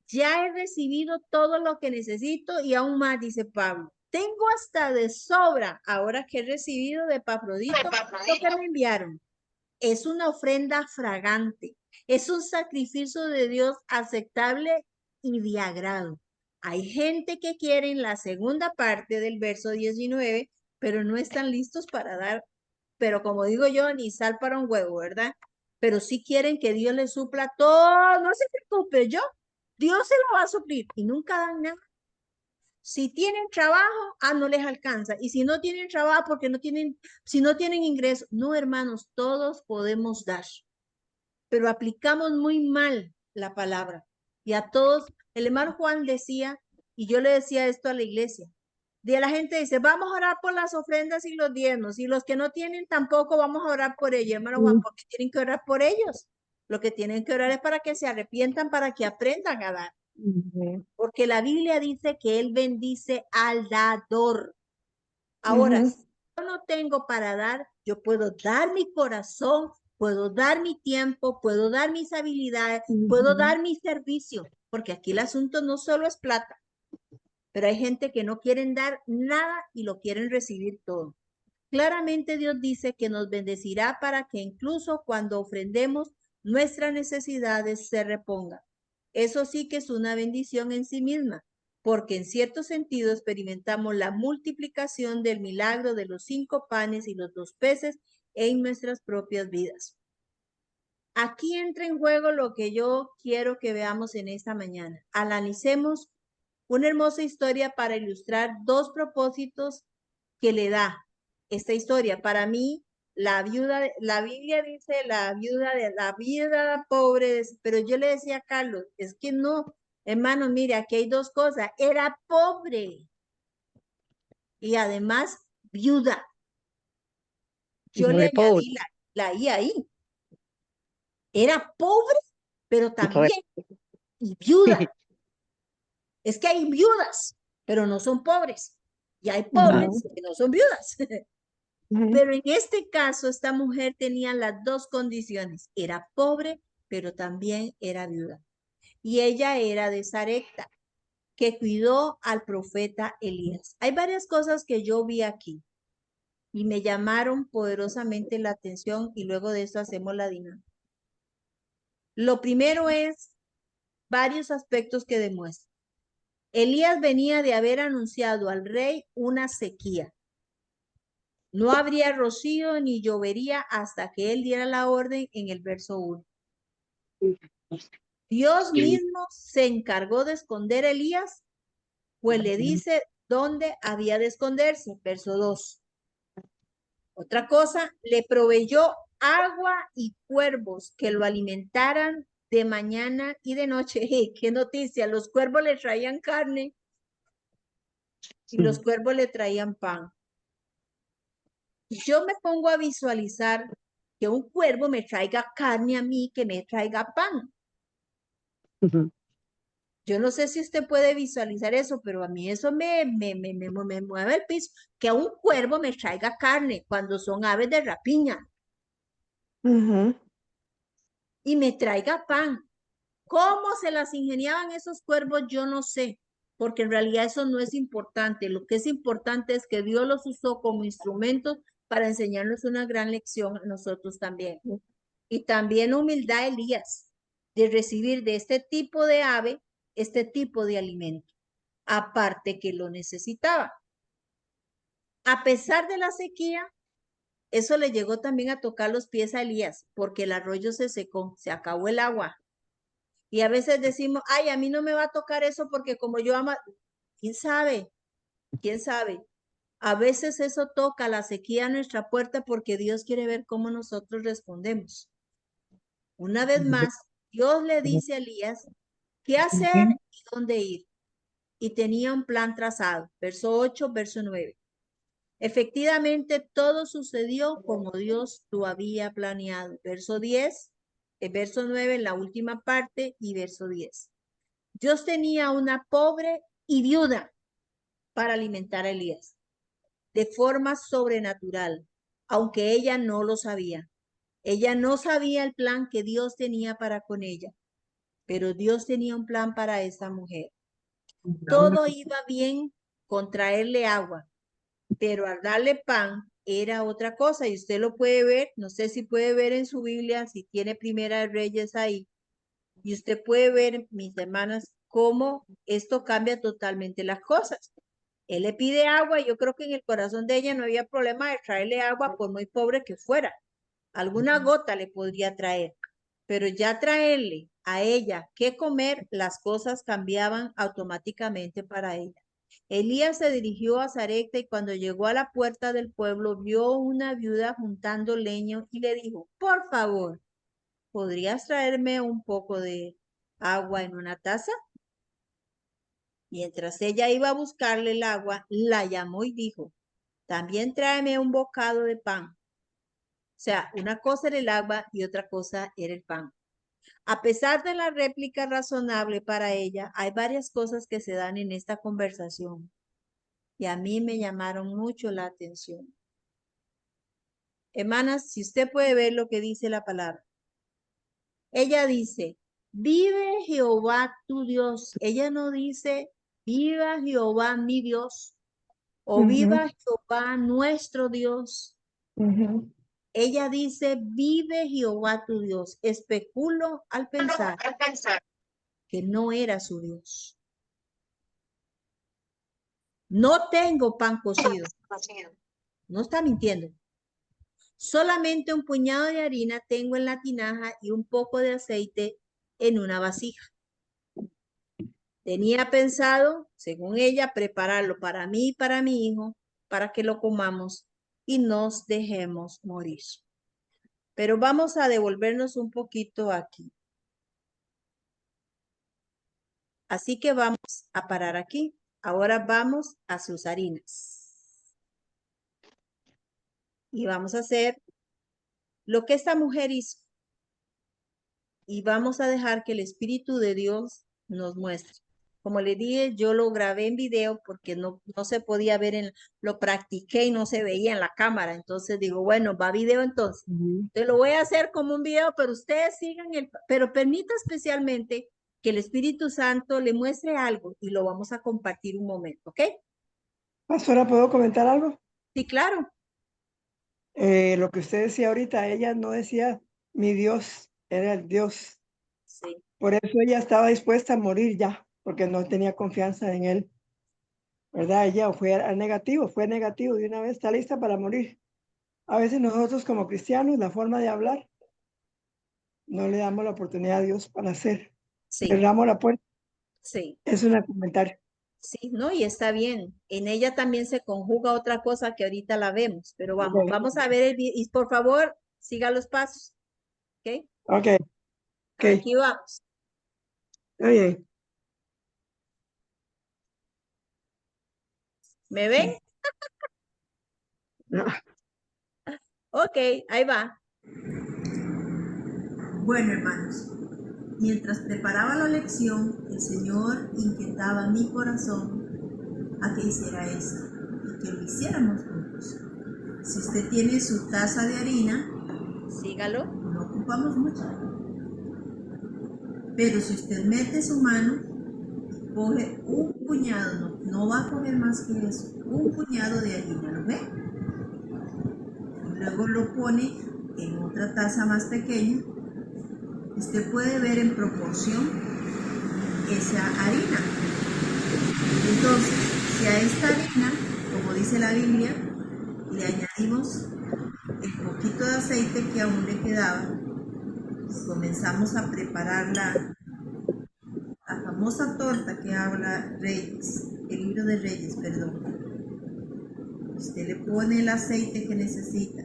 Ya he recibido todo lo que necesito y aún más, dice Pablo. Tengo hasta de sobra, ahora que he recibido de Epafrodito lo que me enviaron. Es una ofrenda fragante, es un sacrificio de Dios aceptable y de agrado. Hay gente que quiere en la segunda parte del verso 19, pero no están listos para dar, pero como digo yo, ni sal para un huevo, ¿verdad? Pero sí quieren que Dios les supla todo, no se preocupe, Dios se lo va a suplir y nunca dan nada. Si tienen trabajo, no les alcanza. Y si no tienen trabajo, porque no tienen, si no tienen ingreso, no, hermanos, todos podemos dar. Pero aplicamos muy mal la palabra. Y a todos, el hermano Juan decía, y yo le decía esto a la iglesia, de la gente dice, vamos a orar por las ofrendas y los diezmos, y los que no tienen tampoco vamos a orar por ellos, hermano Juan, porque tienen que orar por ellos. Lo que tienen que orar es para que se arrepientan, para que aprendan a dar. Porque la Biblia dice que Él bendice al dador. Ahora, si yo no tengo para dar, yo puedo dar mi corazón, puedo dar mi tiempo, puedo dar mis habilidades, puedo dar mi servicio, porque aquí el asunto no solo es plata, pero hay gente que no quieren dar nada y lo quieren recibir todo. Claramente Dios dice que nos bendecirá para que incluso cuando ofrendemos, nuestras necesidades se repongan. Eso sí que es una bendición en sí misma, porque en cierto sentido experimentamos la multiplicación del milagro de los 5 panes y los 2 peces en nuestras propias vidas. Aquí entra en juego lo que yo quiero que veamos en esta mañana. Analicemos una hermosa historia para ilustrar 2 propósitos que le da esta historia. Para mí, la Biblia dice la viuda pobre, pero yo le decía a Carlos, es que no, hermano, mire, aquí hay 2 cosas, era pobre y además viuda. Yo le añadí la I ahí. Era pobre, pero también y viuda. Es que hay viudas, pero no son pobres. Y hay pobres que no son viudas. Pero en este caso, esta mujer tenía las 2 condiciones. Era pobre, pero también era viuda. Y ella era de Sarepta, que cuidó al profeta Elías. Hay varias cosas que yo vi aquí y me llamaron poderosamente la atención y luego de eso hacemos la dinámica. Lo primero es varios aspectos que demuestran. Elías venía de haber anunciado al rey una sequía. No habría rocío ni llovería hasta que él diera la orden en el verso 1. Dios mismo se encargó de esconder a Elías, pues le dice dónde había de esconderse, verso 2. Otra cosa, le proveyó agua y cuervos que lo alimentaran de mañana y de noche. ¡Qué noticia! Los cuervos le traían carne y los cuervos le traían pan. Yo me pongo a visualizar que un cuervo me traiga carne a mí, que me traiga pan. Yo no sé si usted puede visualizar eso, pero a mí eso me mueve el piso. Que un cuervo me traiga carne cuando son aves de rapiña. Y me traiga pan. ¿Cómo se las ingeniaban esos cuervos? Yo no sé, porque en realidad eso no es importante. Lo que es importante es que Dios los usó como instrumentos para enseñarnos una gran lección a nosotros también. Y también humildad Elías, de recibir de este tipo de ave, este tipo de alimento, aparte que lo necesitaba. A pesar de la sequía, eso le llegó también a tocar los pies a Elías, porque el arroyo se secó, se acabó el agua. Y a veces decimos, ay, a mí no me va a tocar eso porque como yo amo, ¿quién sabe? ¿Quién sabe? A veces eso toca la sequía a nuestra puerta porque Dios quiere ver cómo nosotros respondemos. Una vez más, Dios le dice a Elías qué hacer y dónde ir. Y tenía un plan trazado. Verso 8, verso 9. Efectivamente, todo sucedió como Dios lo había planeado. Verso 10, verso 9 en la última parte y verso 10. Dios tenía una pobre y viuda para alimentar a Elías de forma sobrenatural, aunque ella no lo sabía. Ella no sabía el plan que Dios tenía para con ella, pero Dios tenía un plan para esa mujer. Todo iba bien con traerle agua, pero al darle pan era otra cosa y usted lo puede ver, no sé si puede ver en su Biblia, si tiene Primera de Reyes ahí, y usted puede ver, mis hermanas, cómo esto cambia totalmente las cosas. Él le pide agua y yo creo que en el corazón de ella no había problema de traerle agua por muy pobre que fuera. Alguna gota le podría traer, pero ya traerle a ella qué comer, las cosas cambiaban automáticamente para ella. Elías se dirigió a Sarepta y cuando llegó a la puerta del pueblo vio una viuda juntando leño y le dijo, por favor, ¿podrías traerme un poco de agua en una taza? Mientras ella iba a buscarle el agua, la llamó y dijo, también tráeme un bocado de pan. O sea, una cosa era el agua y otra cosa era el pan. A pesar de la réplica razonable para ella, hay varias cosas que se dan en esta conversación y a mí me llamaron mucho la atención. Hermanas, si usted puede ver lo que dice la palabra. Ella dice, vive Jehová tu Dios. Ella no dice, viva Jehová mi Dios o viva Jehová nuestro Dios. Ella dice, vive Jehová tu Dios. Especulo al pensar que no era su Dios. No tengo pan cocido. No está mintiendo. Solamente un puñado de harina tengo en la tinaja y un poco de aceite en una vasija. Tenía pensado, según ella, prepararlo para mí y para mi hijo, para que lo comamos y nos dejemos morir. Pero vamos a devolvernos un poquito aquí. Así que vamos a parar aquí. Ahora vamos a sus harinas. Y vamos a hacer lo que esta mujer hizo. Y vamos a dejar que el Espíritu de Dios nos muestre. Como le dije, yo lo grabé en video porque no se podía ver, lo practiqué y no se veía en la cámara. Entonces digo, bueno, va video entonces. Te lo voy a hacer como un video, pero ustedes sigan pero permita especialmente que el Espíritu Santo le muestre algo y lo vamos a compartir un momento, ¿ok? Pastora, ¿puedo comentar algo? Sí, claro. Lo que usted decía ahorita, ella no decía mi Dios, era el Dios. Sí. Por eso ella estaba dispuesta a morir ya, porque no tenía confianza en él. ¿Verdad? Ella fue negativo de una vez, está lista para morir. A veces nosotros como cristianos, la forma de hablar, no le damos la oportunidad a Dios para hacer. Sí. Cerramos la puerta. Sí. Es un comentario. Sí, no, y está bien. En ella también se conjuga otra cosa que ahorita la vemos, pero vamos a ver el video. Y por favor, siga los pasos. ¿Ok? Ok. Aquí vamos. Oye. ¿Me ven? No. Ok, ahí va. Bueno, hermanos, mientras preparaba la lección, el Señor inquietaba mi corazón a que hiciera esto y que lo hiciéramos juntos. Si usted tiene su taza de harina, sígalo, no ocupamos mucho. Pero si usted mete su mano, coge un puñado, no va a coger más que eso, un puñado de harina, ¿lo ve? Y luego lo pone en otra taza más pequeña. Usted puede ver en proporción esa harina. Entonces, si a esta harina, como dice la Biblia, le añadimos el poquito de aceite que aún le quedaba, comenzamos a preparar la famosa torta que habla Reyes, el libro de Reyes, perdón. Usted le pone el aceite que necesita.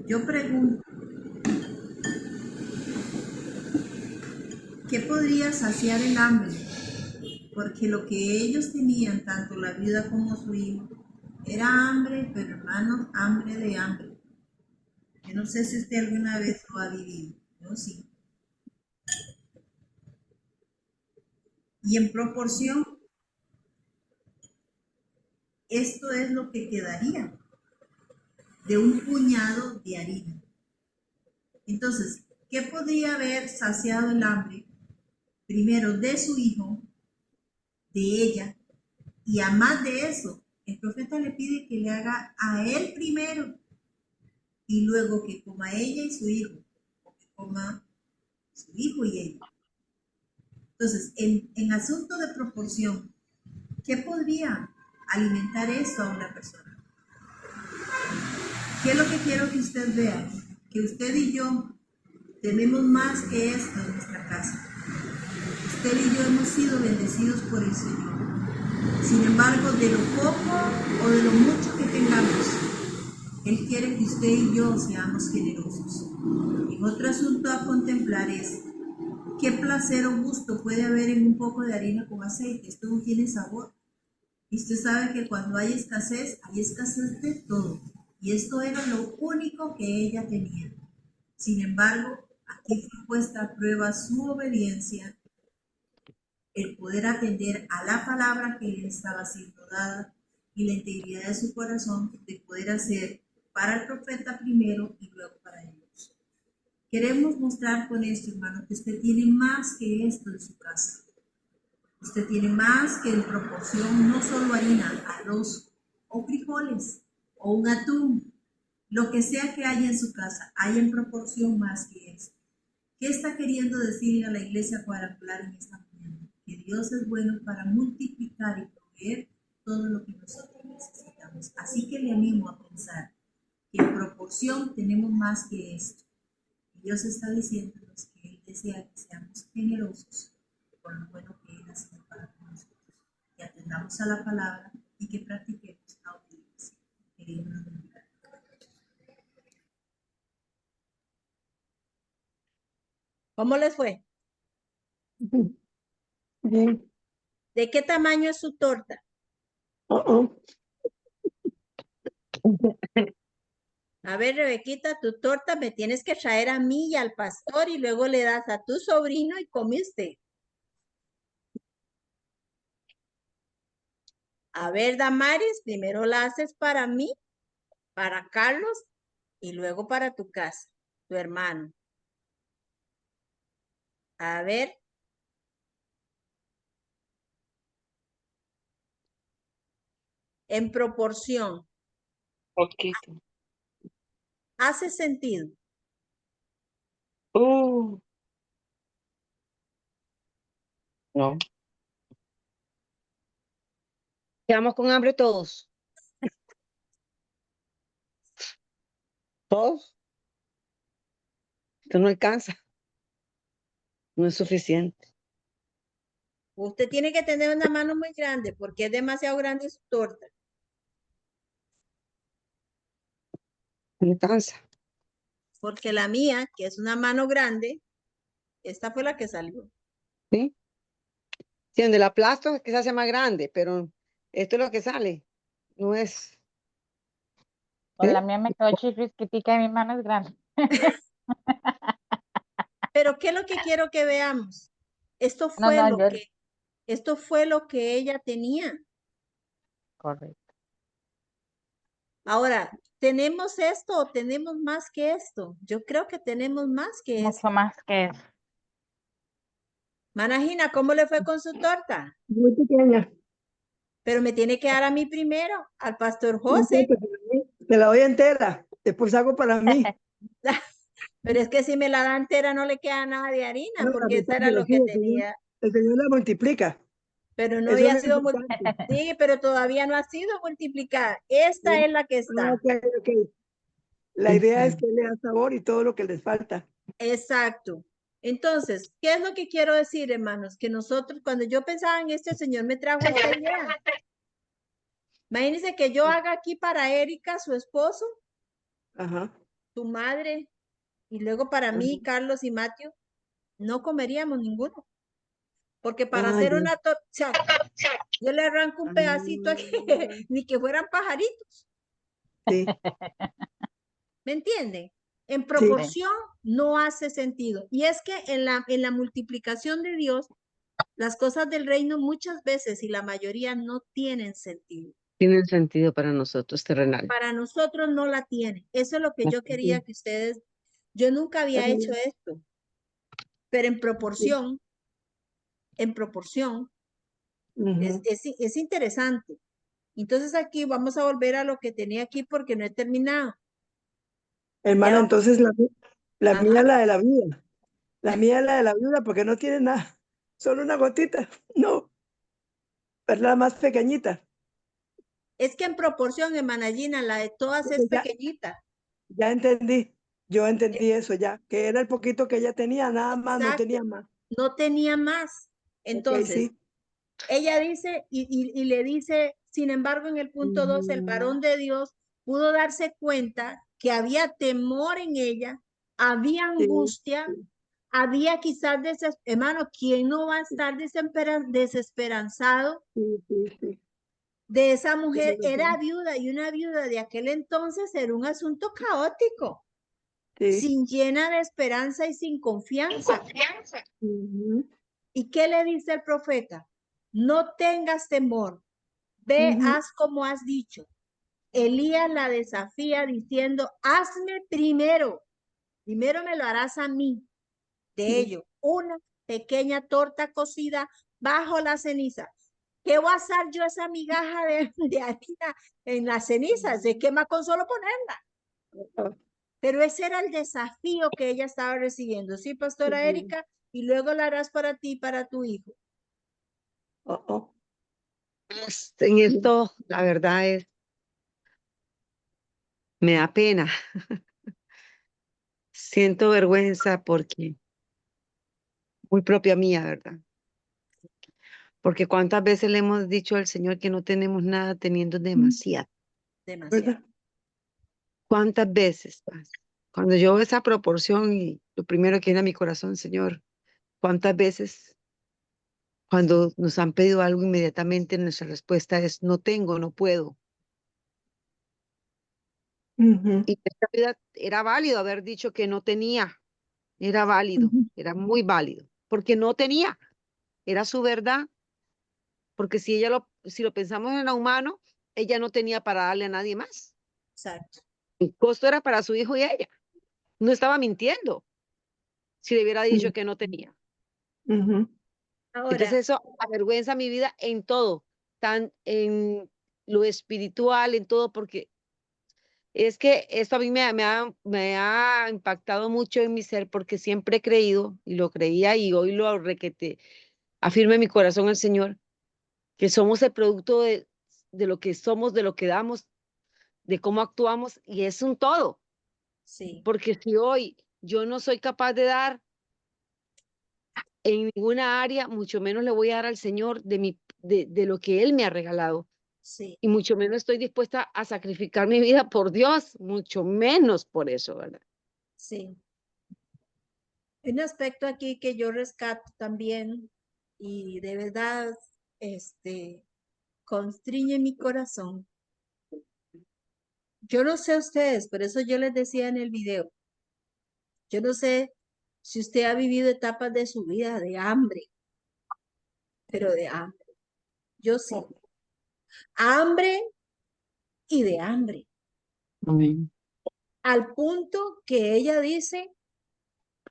Yo pregunto, ¿qué podría saciar el hambre? Porque lo que ellos tenían, tanto la viuda como su hijo, era hambre, pero hermanos, hambre de hambre. Yo no sé si usted alguna vez lo ha vivido, yo sí. Y en proporción, esto es lo que quedaría de un puñado de harina. Entonces, ¿qué podría haber saciado el hambre? Primero de su hijo, de ella, y a más de eso, el profeta le pide que le haga a él primero y luego que coma ella y su hijo, o que coma su hijo y ella. Entonces, en asunto de proporción, ¿qué podría alimentar esto a una persona? ¿Qué es lo que quiero que usted vea? Que usted y yo tenemos más que esto en nuestra casa. Usted y yo hemos sido bendecidos por el Señor. Sin embargo, de lo poco o de lo mucho que tengamos, Él quiere que usted y yo seamos generosos. En otro asunto a contemplar es qué placer o gusto puede haber en un poco de harina con aceite. Esto no tiene sabor. Y usted sabe que cuando hay escasez de todo. Y esto era lo único que ella tenía. Sin embargo, aquí fue puesta a prueba su obediencia, el poder atender a la palabra que le estaba siendo dada y la integridad de su corazón de poder hacer para el profeta primero y luego para ellos. Queremos mostrar con esto, hermano, que usted tiene más que esto en su casa. Usted tiene más que en proporción, no solo harina, arroz o frijoles o un atún, lo que sea que haya en su casa, hay en proporción más que esto. ¿Qué está queriendo decirle a la iglesia cuadrangular en esta mañana? Que Dios es bueno para multiplicar y proveer todo lo que nosotros necesitamos. Así que le animo a pensar que en proporción tenemos más que esto. Dios está diciéndonos que Él desea que seamos generosos con lo bueno que Él ha sido para nosotros. Que atendamos a la palabra y que practiquemos la obediencia. Que Dios nos bendiga. ¿Cómo les fue? Bien. ¿De qué tamaño es su torta? A ver, Rebequita, tu torta me tienes que traer a mí y al pastor y luego le das a tu sobrino y comiste. A ver, Damaris, primero la haces para mí, para Carlos y luego para tu casa, tu hermano. A ver. En proporción. Poquito. ¿Hace sentido? No. Quedamos con hambre todos. Todos. Esto no alcanza. No es suficiente. Usted tiene que tener una mano muy grande porque es demasiado grande su torta. No alcanza. Porque la mía, que es una mano grande, esta fue la que salió. ¿Sí? Sí, donde la aplasto es que se hace más grande, pero esto es lo que sale. No es. Con ¿Sí? la mía me quedó chiquitita y mi mano es grande. Pero ¿qué es lo que quiero que veamos? Esto No, fue no, yo. esto fue lo que ella tenía. Correcto. Ahora, ¿tenemos esto o tenemos más que esto? Yo creo que tenemos más que esto. Mucho más que eso. Manajina, ¿cómo le fue con su torta? Muy pequeña. Pero me tiene que dar a mí primero, al pastor José. Te la doy entera. Después hago para mí. Pero es que si me la da entera no le queda nada de harina, No, porque eso era pero lo sí, que tenía. el Señor la multiplica. Pero no Eso es había lo sido importante. sí, pero todavía no ha sido multiplicada. Esta es la que está. Ok. La idea es que le da sabor y todo lo que les falta. Exacto. Entonces, ¿qué es lo que quiero decir, hermanos? Que nosotros, cuando yo pensaba en esto, el Señor me trajo esta idea. Imagínense que yo haga aquí para Erika, su esposo, Ajá. tu madre, y luego para mí, Carlos y Matthew, no comeríamos ninguno. Porque para Ah, hacer ya. una torta, o sea, yo le arranco un pedacito aquí, ni que fueran pajaritos. Sí, ¿Me entienden? En sí. proporción no hace sentido. Y es que en la multiplicación de Dios, las cosas del reino muchas veces y la mayoría no tienen sentido. Tienen sentido para nosotros terrenal. Para nosotros no la tienen. Eso es lo que yo quería que ustedes, yo nunca había hecho esto, pero en proporción, Ujú. es interesante. Entonces aquí vamos a volver a lo que tenía aquí porque no he terminado. Hermana, Ya, entonces la ajá. mía es la de la vida. La mía es la de la vida porque no tiene nada. Solo una gotita. No, es la más pequeñita. Es que en proporción, hermana Gina, la de todas es Ya, pequeñita. ya entendí. Yo entendí eso ya. Que era el poquito que ella tenía, nada más, no Exacto. tenía más. No tenía más. Ok, Entonces, sí. ella dice y le dice, sin embargo, en el punto 2, el varón de Dios pudo darse cuenta que había temor en ella, había Sí, angustia, sí, había quizás, hermano, ¿quién no va a estar desesperanzado? sí, sí. De esa mujer? Tienes Era razón. viuda y una viuda de aquel entonces era un asunto caótico, Sí. sin llena de esperanza y sin confianza. Ujú, ¿Y qué le dice el profeta? No tengas temor, ve, ujú, haz como has dicho. Elías la desafía diciendo, hazme primero me lo harás a mí, de sí, ello, una pequeña torta cocida bajo la ceniza. ¿Qué voy a hacer yo esa migaja de harina en las cenizas? Se quema con solo ponerla. ah, Pero ese era el desafío que ella estaba recibiendo. Sí, pastora ujú, Erika, y luego la harás para ti y para tu hijo. oh, oh, En sí, esto, la verdad es, me da pena. Siento vergüenza porque, muy propia mía, ¿verdad? Porque cuántas veces le hemos dicho al Señor que no tenemos nada teniendo demasiado. Demasiado. ¿verdad? ¿Cuántas veces, Paz? Cuando yo veo esa proporción y lo primero que viene a mi corazón, Señor, ¿cuántas veces cuando nos han pedido algo inmediatamente nuestra respuesta es no tengo, no puedo? Ujú, Y en esta vida era válido haber dicho que no tenía, era válido, ujú, era muy válido, porque no tenía, era su verdad, porque si lo pensamos en lo humano, ella no tenía para darle a nadie más. Exacto. El costo era para su hijo y ella. No estaba mintiendo si le hubiera dicho que no tenía. ujú, Ahora, Entonces eso avergüenza mi vida en todo, tan en lo espiritual, en todo, porque es que esto a mí me ha impactado mucho en mi ser, porque siempre he creído, y lo creía, y hoy lo requete, afirma en mi corazón el Señor, que somos el producto de lo que somos, de lo que damos, de cómo actuamos, y es un todo, sí, porque si hoy yo no soy capaz de dar en ninguna área, mucho menos le voy a dar al Señor de lo que Él me ha regalado. sí, Y mucho menos estoy dispuesta a sacrificar mi vida por Dios, mucho menos por eso, ¿verdad? sí. Un aspecto aquí que yo rescato también y de verdad, constriñe mi corazón. Yo no sé ustedes, por eso yo les decía en el video, yo no sé si usted ha vivido etapas de su vida de hambre, pero de hambre. Yo sí. oh, Hambre y de hambre. Amén. Al punto que ella dice,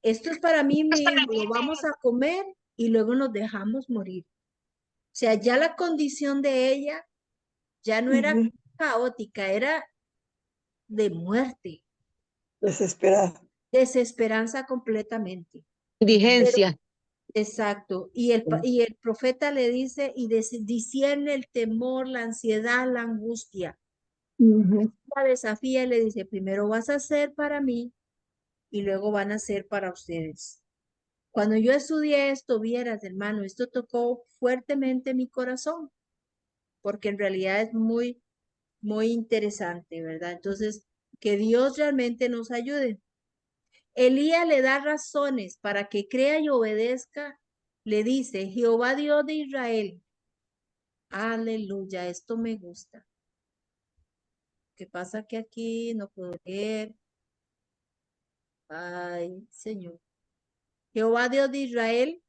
esto es para mí mismo, lo vamos a comer y luego nos dejamos morir. O sea, ya la condición de ella ya no era ujú, caótica, era de muerte, desesperada. desesperanza completamente. Pero, Indigencia. exacto, y el profeta le dice, y discierne el temor, la ansiedad, la angustia. Ujú, La desafía y le dice, primero vas a hacer para mí y luego van a ser para ustedes. Cuando yo estudié esto, vieras, hermano, esto tocó fuertemente mi corazón, porque en realidad es muy muy interesante, ¿verdad? Entonces, que Dios realmente nos ayude. Elías le da razones para que crea y obedezca. Le dice, Jehová Dios de Israel. Aleluya, esto me gusta. ¿Qué pasa que aquí no puedo leer? Ay, Señor. Jehová Dios de Israel.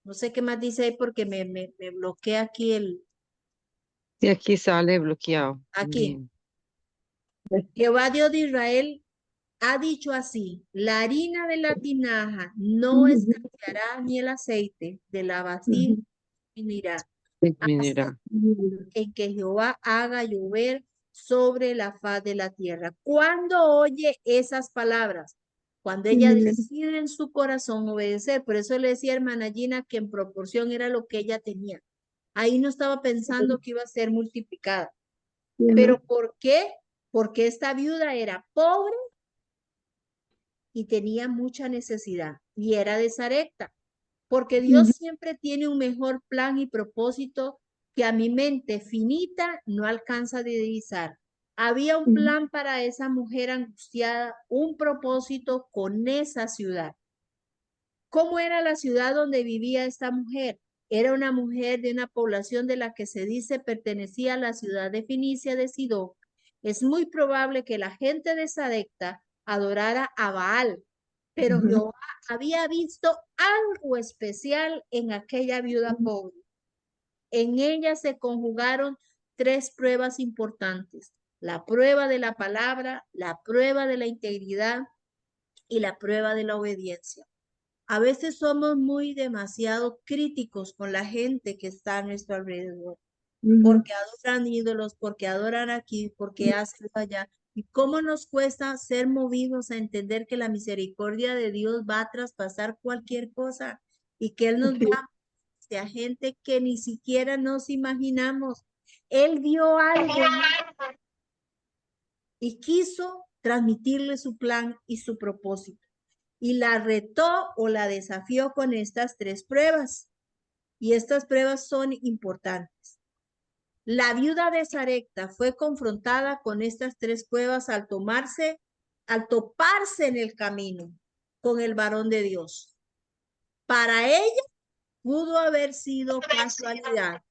No sé qué más dice ahí porque me bloquea aquí Y aquí sale bloqueado. aquí. Bien. Jehová Dios de Israel ha dicho así, la harina de la tinaja no escaseará ni el aceite de la vasija disminuirá hasta Mira. en que Jehová haga llover sobre la faz de la tierra. Cuando oye esas palabras, cuando ella decide en su corazón obedecer, por eso le decía a hermana Gina que en proporción era lo que ella tenía. Ahí no estaba pensando que iba a ser multiplicada. ¿Pero por qué? Porque esta viuda era pobre y tenía mucha necesidad y era de Sarepta, porque Dios siempre tiene un mejor plan y propósito que a mi mente finita no alcanza a divisar. Había un plan para esa mujer angustiada, un propósito con esa ciudad. ¿Cómo era la ciudad donde vivía esta mujer? Era una mujer de una población de la que se dice pertenecía a la ciudad de Fenicia de Sidón. Es muy probable que la gente de Sarepta adorara a Baal, pero Jehová había visto algo especial en aquella viuda pobre. En ella se conjugaron tres pruebas importantes: la prueba de la palabra, la prueba de la integridad y la prueba de la obediencia. A veces somos muy demasiado críticos con la gente que está a nuestro alrededor, porque adoran ídolos, porque adoran aquí, porque hacen allá. ¿Y cómo nos cuesta ser movidos a entender que la misericordia de Dios va a traspasar cualquier cosa y que Él nos va a gente que ni siquiera nos imaginamos? Él vio algo y quiso transmitirle su plan y su propósito. Y la retó o la desafió con estas tres pruebas. Y estas pruebas son importantes. La viuda de Sarepta fue confrontada con estas tres pruebas al toparse en el camino con el varón de Dios. Para ella pudo haber sido casualidad,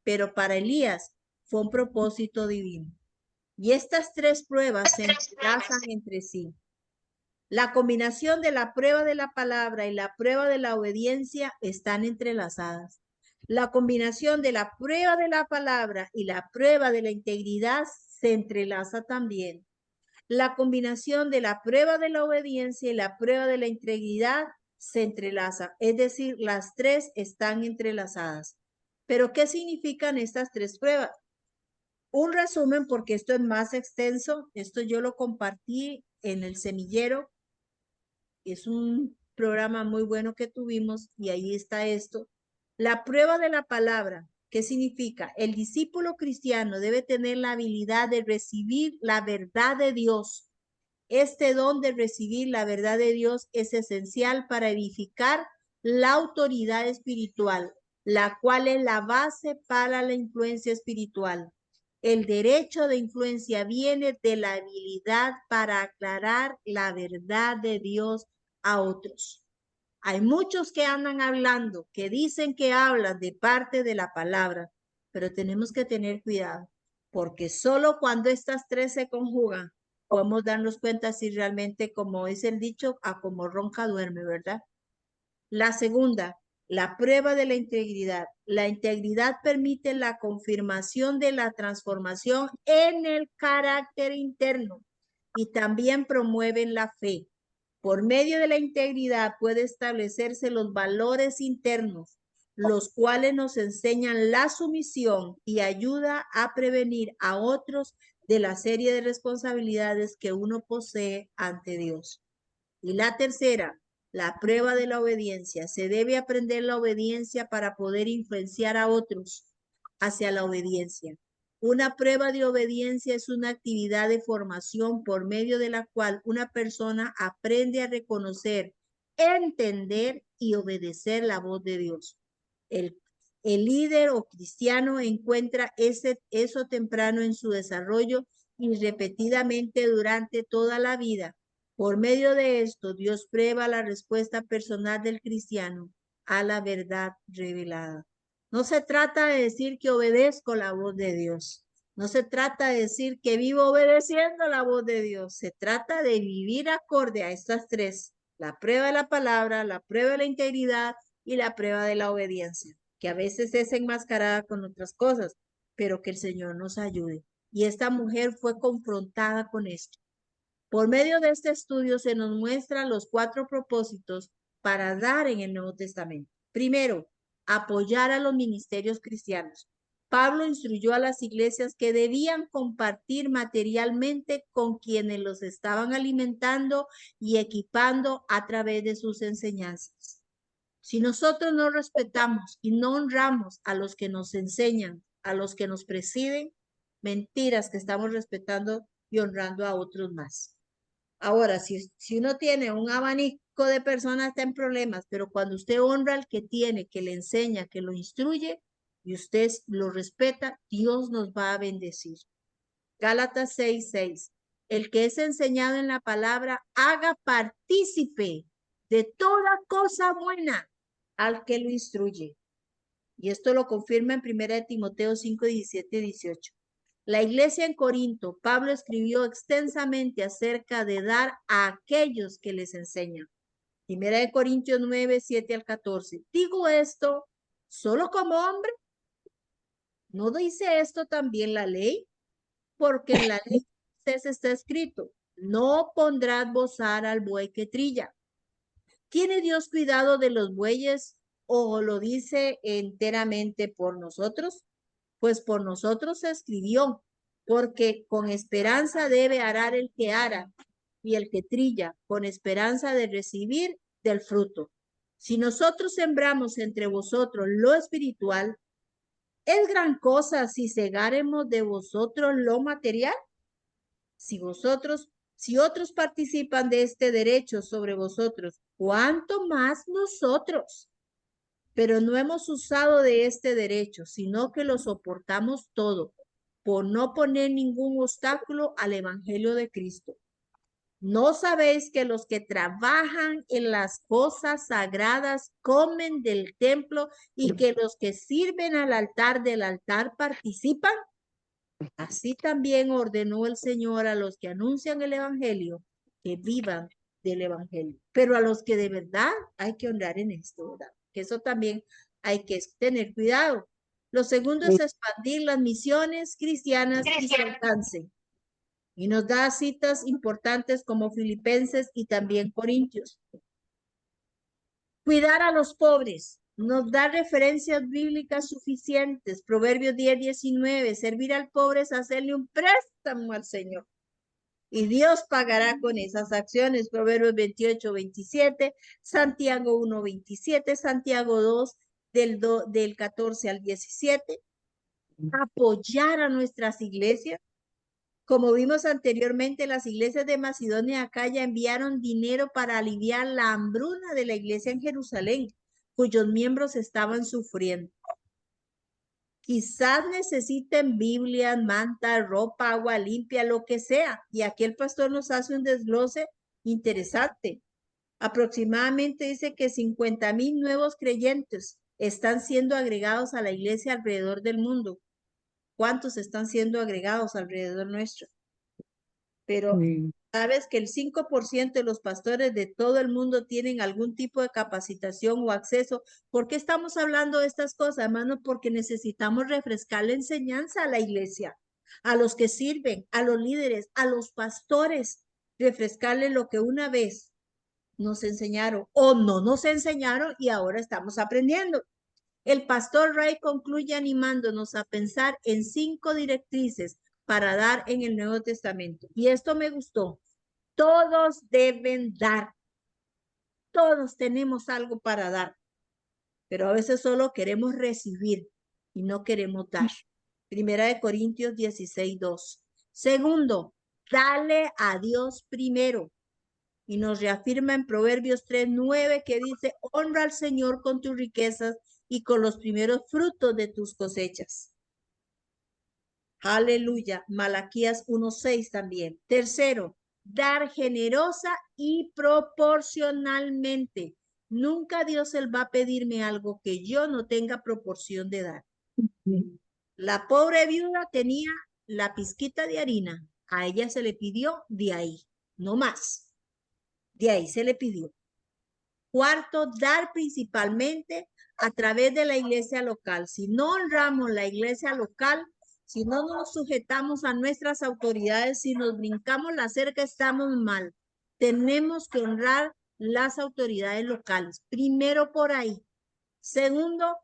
pero para Elías fue un propósito divino. Y estas tres pruebas se entrelazan entre sí. La combinación de la prueba de la palabra y la prueba de la obediencia están entrelazadas. La combinación de la prueba de la palabra y la prueba de la integridad se entrelaza también. La combinación de la prueba de la obediencia y la prueba de la integridad se entrelaza. Es decir, las tres están entrelazadas. ¿Pero qué significan estas tres pruebas? Un resumen, porque esto es más extenso. Esto yo lo compartí en el semillero. Es un programa muy bueno que tuvimos y ahí está esto. La prueba de la palabra. ¿Qué significa? El discípulo cristiano debe tener la habilidad de recibir la verdad de Dios. Este don de recibir la verdad de Dios es esencial para edificar la autoridad espiritual, la cual es la base para la influencia espiritual. El derecho de influencia viene de la habilidad para aclarar la verdad de Dios a otros. Hay muchos que andan hablando, que dicen que hablan de parte de la palabra, pero tenemos que tener cuidado, porque solo cuando estas tres se conjugan, podemos darnos cuenta si realmente, como dice el dicho, a como ronca duerme, ¿verdad? La segunda, la prueba de la integridad. La integridad permite la confirmación de la transformación en el carácter interno y también promueve la fe. Por medio de la integridad puede establecerse los valores internos, los cuales nos enseñan la sumisión y ayuda a prevenir a otros de la serie de responsabilidades que uno posee ante Dios. Y la tercera, la prueba de la obediencia. Se debe aprender la obediencia para poder influenciar a otros hacia la obediencia. Una prueba de obediencia es una actividad de formación por medio de la cual una persona aprende a reconocer, entender y obedecer la voz de Dios. El El líder o cristiano encuentra eso temprano en su desarrollo y repetidamente durante toda la vida. Por medio de esto, Dios prueba la respuesta personal del cristiano a la verdad revelada. No se trata de decir que obedezco la voz de Dios. No se trata de decir que vivo obedeciendo la voz de Dios. Se trata de vivir acorde a estas tres: la prueba de la palabra, la prueba de la integridad y la prueba de la obediencia, que a veces es enmascarada con otras cosas, pero que el Señor nos ayude. Y esta mujer fue confrontada con esto. Por medio de este estudio se nos muestran los 4 propósitos para dar en el Nuevo Testamento. Primero, apoyar a los ministerios cristianos. Pablo instruyó a las iglesias que debían compartir materialmente con quienes los estaban alimentando y equipando a través de sus enseñanzas. Si nosotros no respetamos y no honramos a los que nos enseñan, a los que nos presiden, mentiras que estamos respetando y honrando a otros más. Ahora, si uno tiene un abanico de personas, está en problemas, pero cuando usted honra al que tiene, que le enseña, que lo instruye, y usted lo respeta, Dios nos va a bendecir. Gálatas 6:6. El que es enseñado en la palabra, haga partícipe de toda cosa buena al que lo instruye. Y esto lo confirma en 1 Timoteo 5:17-18. La iglesia en Corinto, Pablo escribió extensamente acerca de dar a aquellos que les enseñan. 1 Corintios 9:7-14. Digo esto solo como hombre. ¿No dice esto también la ley? Porque en la ley está escrito: no pondrás bozar al buey que trilla. ¿Tiene Dios cuidado de los bueyes o lo dice enteramente por nosotros? Pues por nosotros se escribió, porque con esperanza debe arar el que ara, y el que trilla, con esperanza de recibir del fruto. Si nosotros sembramos entre vosotros lo espiritual, ¿es gran cosa si segáremos de vosotros lo material? Si otros participan de este derecho sobre vosotros, ¿cuánto más nosotros? Pero no hemos usado de este derecho, sino que lo soportamos todo, por no poner ningún obstáculo al evangelio de Cristo. ¿No sabéis que los que trabajan en las cosas sagradas comen del templo y que los que sirven al altar del altar participan? Así también ordenó el Señor a los que anuncian el evangelio que vivan del evangelio. Pero a los que de verdad hay que honrar en esto, ¿verdad? Que eso también hay que tener cuidado. Lo segundo es expandir las misiones cristianas y su alcance. Y nos da citas importantes como Filipenses y también Corintios. Cuidar a los pobres. Nos da referencias bíblicas suficientes. Proverbios 10:19. Servir al pobre es hacerle un préstamo al Señor. Y Dios pagará con esas acciones. Proverbios 28:27. Santiago 1:27. Santiago 2 del 14 al 17. Apoyar a nuestras iglesias. Como vimos anteriormente, las iglesias de Macedonia y Acaya enviaron dinero para aliviar la hambruna de la iglesia en Jerusalén, cuyos miembros estaban sufriendo. Quizás necesiten Biblias, mantas, ropa, agua limpia, lo que sea. Y aquí el pastor nos hace un desglose interesante. Aproximadamente dice que 50,000 nuevos creyentes están siendo agregados a la iglesia alrededor del mundo. ¿Cuántos están siendo agregados alrededor nuestro? Pero sabes que el 5% de los pastores de todo el mundo tienen algún tipo de capacitación o acceso. ¿Por qué estamos hablando de estas cosas, hermano? Porque necesitamos refrescar la enseñanza a la iglesia, a los que sirven, a los líderes, a los pastores, refrescarles lo que una vez nos enseñaron o no nos enseñaron y ahora estamos aprendiendo. El pastor Ray concluye animándonos a pensar en 5 directrices para dar en el Nuevo Testamento. Y esto me gustó. Todos deben dar. Todos tenemos algo para dar. Pero a veces solo queremos recibir y no queremos dar. 1 Corintios 16:2. Segundo, dale a Dios primero. Y nos reafirma en Proverbios 3:9 que dice: honra al Señor con tus riquezas y con los primeros frutos de tus cosechas. Aleluya. Malaquías 1:6 también. Tercero, dar generosa y proporcionalmente. Nunca Dios él va a pedirme algo que yo no tenga proporción de dar. La pobre viuda tenía la pizquita de harina. A ella se le pidió de ahí, no más. De ahí se le pidió. Cuarto, dar principalmente a través de la iglesia local. Si no honramos la iglesia local, si no nos sujetamos a nuestras autoridades, si nos brincamos la cerca, estamos mal. Tenemos que honrar las autoridades locales. Primero por ahí. Segundo,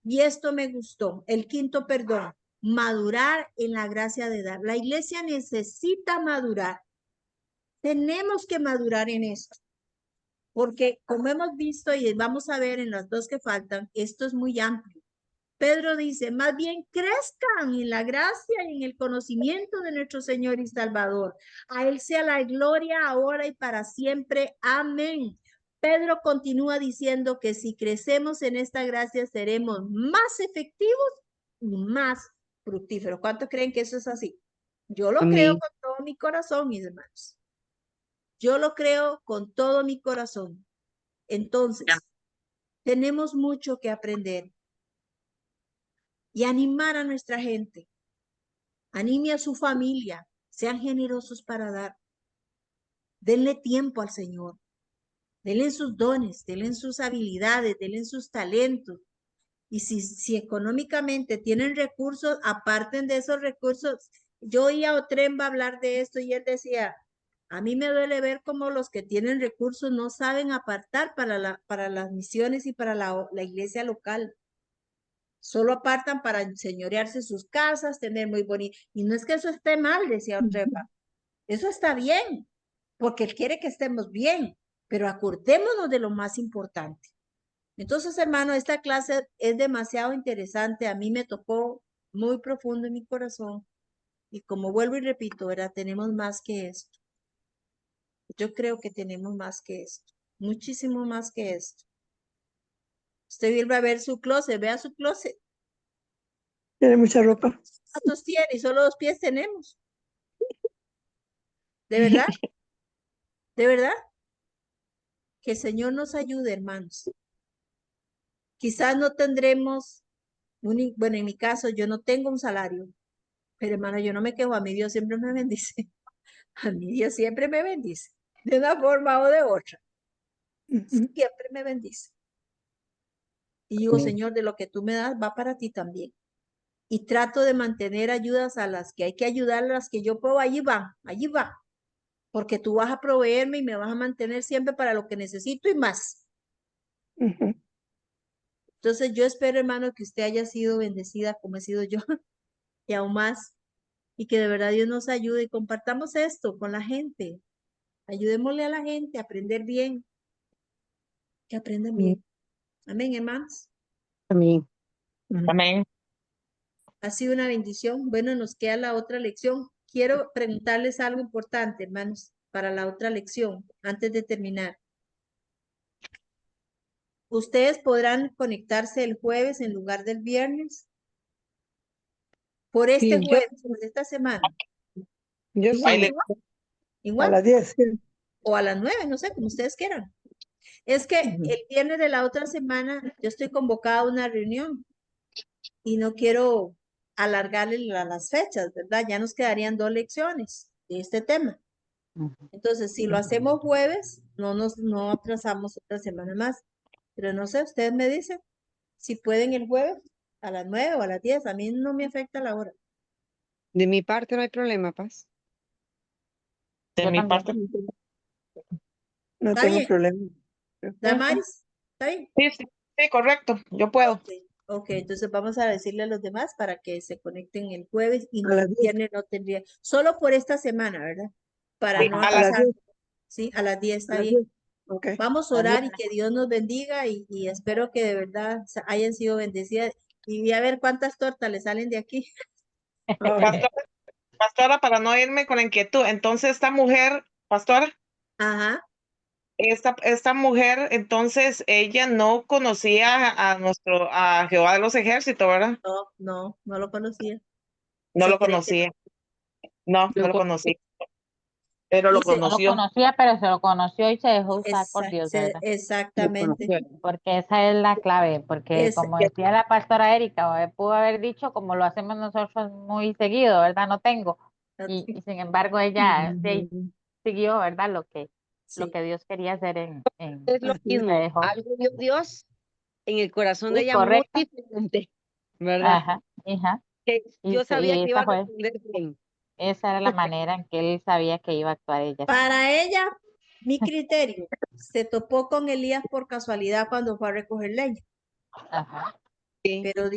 y esto me gustó, el quinto, perdón, madurar en la gracia de dar. La iglesia necesita madurar. Tenemos que madurar en esto. Porque como hemos visto y vamos a ver en las dos que faltan, esto es muy amplio. Pedro dice, más bien crezcan en la gracia y en el conocimiento de nuestro Señor y Salvador. A Él sea la gloria ahora y para siempre. Amén. Pedro continúa diciendo que si crecemos en esta gracia seremos más efectivos y más fructíferos. ¿Cuántos creen que eso es así? Yo lo creo Amén. con todo mi corazón, mis hermanos. Yo lo creo con todo mi corazón. Entonces, tenemos mucho que aprender y animar a nuestra gente. Anime a su familia. Sean generosos para dar. Denle tiempo al Señor. Denle sus dones, denle sus habilidades, denle sus talentos. Y si económicamente tienen recursos, aparten de esos recursos. Yo oía a Otremba hablar de esto y él decía, a mí me duele ver cómo los que tienen recursos no saben apartar para las misiones y para la iglesia local. Solo apartan para enseñorearse sus casas, tener muy bonito. Y no es que eso esté mal, decía Otremba. Eso está bien, porque él quiere que estemos bien, pero acordémonos de lo más importante. Entonces, hermano, esta clase es demasiado interesante. A mí me tocó muy profundo en mi corazón. Y como vuelvo y repito, ¿verdad? Tenemos más que esto. Yo creo que tenemos más que esto. Muchísimo más que esto. Usted vuelve a ver su closet, vea su closet. Tiene mucha ropa. ¿Cuántos tiene? Y solo 2 pies tenemos. ¿De verdad? ¿De verdad? Que el Señor nos ayude, hermanos. Quizás no tendremos, bueno, en mi caso, yo no tengo un salario, pero hermano, yo no me quejo, a mi Dios siempre me bendice. A mí Dios siempre me bendice, de una forma o de otra. Siempre me bendice. Y digo, Señor, de lo que tú me das va para ti también. Y trato de mantener ayudas a las que hay que ayudar, a las que yo puedo, allí va, allí va. Porque tú vas a proveerme y me vas a mantener siempre para lo que necesito y más. Entonces yo espero, hermano, que usted haya sido bendecida como he sido yo y aún más. Y que de verdad Dios nos ayude y compartamos esto con la gente. Ayudémosle a la gente a aprender bien. Que aprendan bien. Amén, hermanos. Amén. Amén. Ha sido una bendición. Bueno, nos queda la otra lección. Quiero preguntarles algo importante, hermanos, para la otra lección, antes de terminar. ¿Ustedes podrán conectarse el jueves en lugar del viernes? Por este Sí, jueves, por esta semana. yo Igual, sí. igual, A igual. las 10. O a las 9, no sé, como ustedes quieran. Es que el viernes de la otra semana yo estoy convocada a una reunión y no quiero alargarle las fechas, ¿verdad? Ya nos quedarían 2 lecciones de este tema. Entonces, si lo hacemos jueves, no atrasamos otra semana más. Pero no sé, ustedes me dicen si pueden el jueves a las 9 o a las 10. A mí no me afecta la hora. De mi parte no hay problema, Paz. De Yo mi también. parte. No ¿Está tengo bien? problema. ¿Damaris? ¿Está bien? Sí, sí, sí, correcto. Yo puedo. Ok, ok, entonces vamos a decirle a los demás para que se conecten el jueves y A el las 10. viernes no tendría, solo por esta semana, ¿verdad? Para Sí, no a A las atrasar, 10. ¿sí? A las 10 A está las bien. 10. Ok. Vamos a las orar y que Dios nos bendiga y espero que de verdad hayan sido bendecidas. Y a ver cuántas tortas le salen de aquí. Ay, Pastora, para no irme con la inquietud, entonces esta mujer, pastora, Ajá. esta mujer, entonces, ella no conocía a Jehová de los ejércitos, ¿verdad? No lo conocía. No Se lo cree que conocía. No Lo lo con- conocía, pero lo dice, No lo conoció. conocía, pero se lo conoció y se dejó usar por Dios, ¿verdad? lo exactamente. conoció. Porque esa es la clave, porque Es, como decía la pastora Erika, pudo haber dicho como lo hacemos nosotros muy seguido, ¿verdad? No tengo. Y sin embargo ella siguió, ¿verdad? Lo sí, que Dios quería hacer en Es lo Así y es. se mismo. dejó. Algo vio Dios en el corazón de Sí, ella muy correcto. diferente, ¿verdad? Ajá, hija. Que yo sabía Y que iba esa a responder bien. era la manera en que él sabía que iba a actuar ella. para ella, mi criterio, se topó con Elías por casualidad cuando fue a recoger leña, Ajá. Sí. pero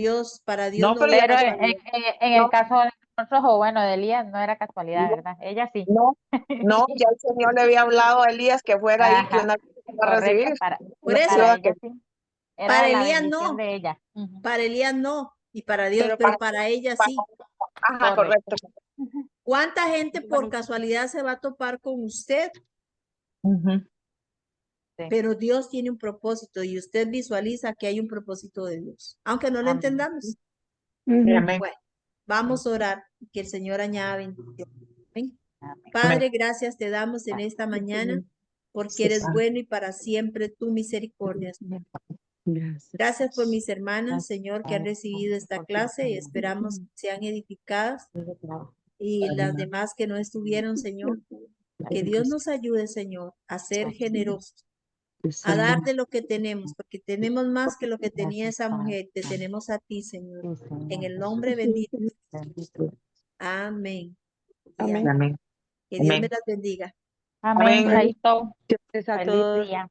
para Dios No, no pero hay Pero casualidad. en el caso de nosotros, o bueno, de Elías, no era casualidad, no, ¿verdad? Ella sí. no, no, ya el Señor le había hablado a Elías que fuera ahí, que Ajá, una va a recibir correcto. Por una eso, Para ciudad que ella sí. Era para la Elías bendición no, de ella. Ujú, para Elías no, y para Dios, pero pero para ella para- sí. ajá, correcto. correcto. ¿Cuánta gente por casualidad se va a topar con usted? Ujú. Sí. Pero Dios tiene un propósito y usted visualiza que hay un propósito de Dios, aunque no lo Amén. entendamos. Ujú. Amén. Bueno, vamos a orar y que el Señor añada bendición. Amén. Amén. Padre, gracias te damos en esta mañana porque eres bueno y para siempre tu misericordia. Gracias. Gracias por mis hermanas, Señor, que han Padre, recibido esta por tu clase y palabra. esperamos que sean edificadas Claro. y las demás que no estuvieron, Señor. Que Dios nos ayude, Señor, a ser generosos, a dar de lo que tenemos, porque tenemos más que lo que tenía esa mujer. Te tenemos a ti, Señor. Sí, Señor En el Jesús. nombre bendito. Bendito. Amén. Y Amén. amén. Amén. Que Dios me Amén. las bendiga. Amén, Amén. Chaito. Gracias a Feliz todos. día.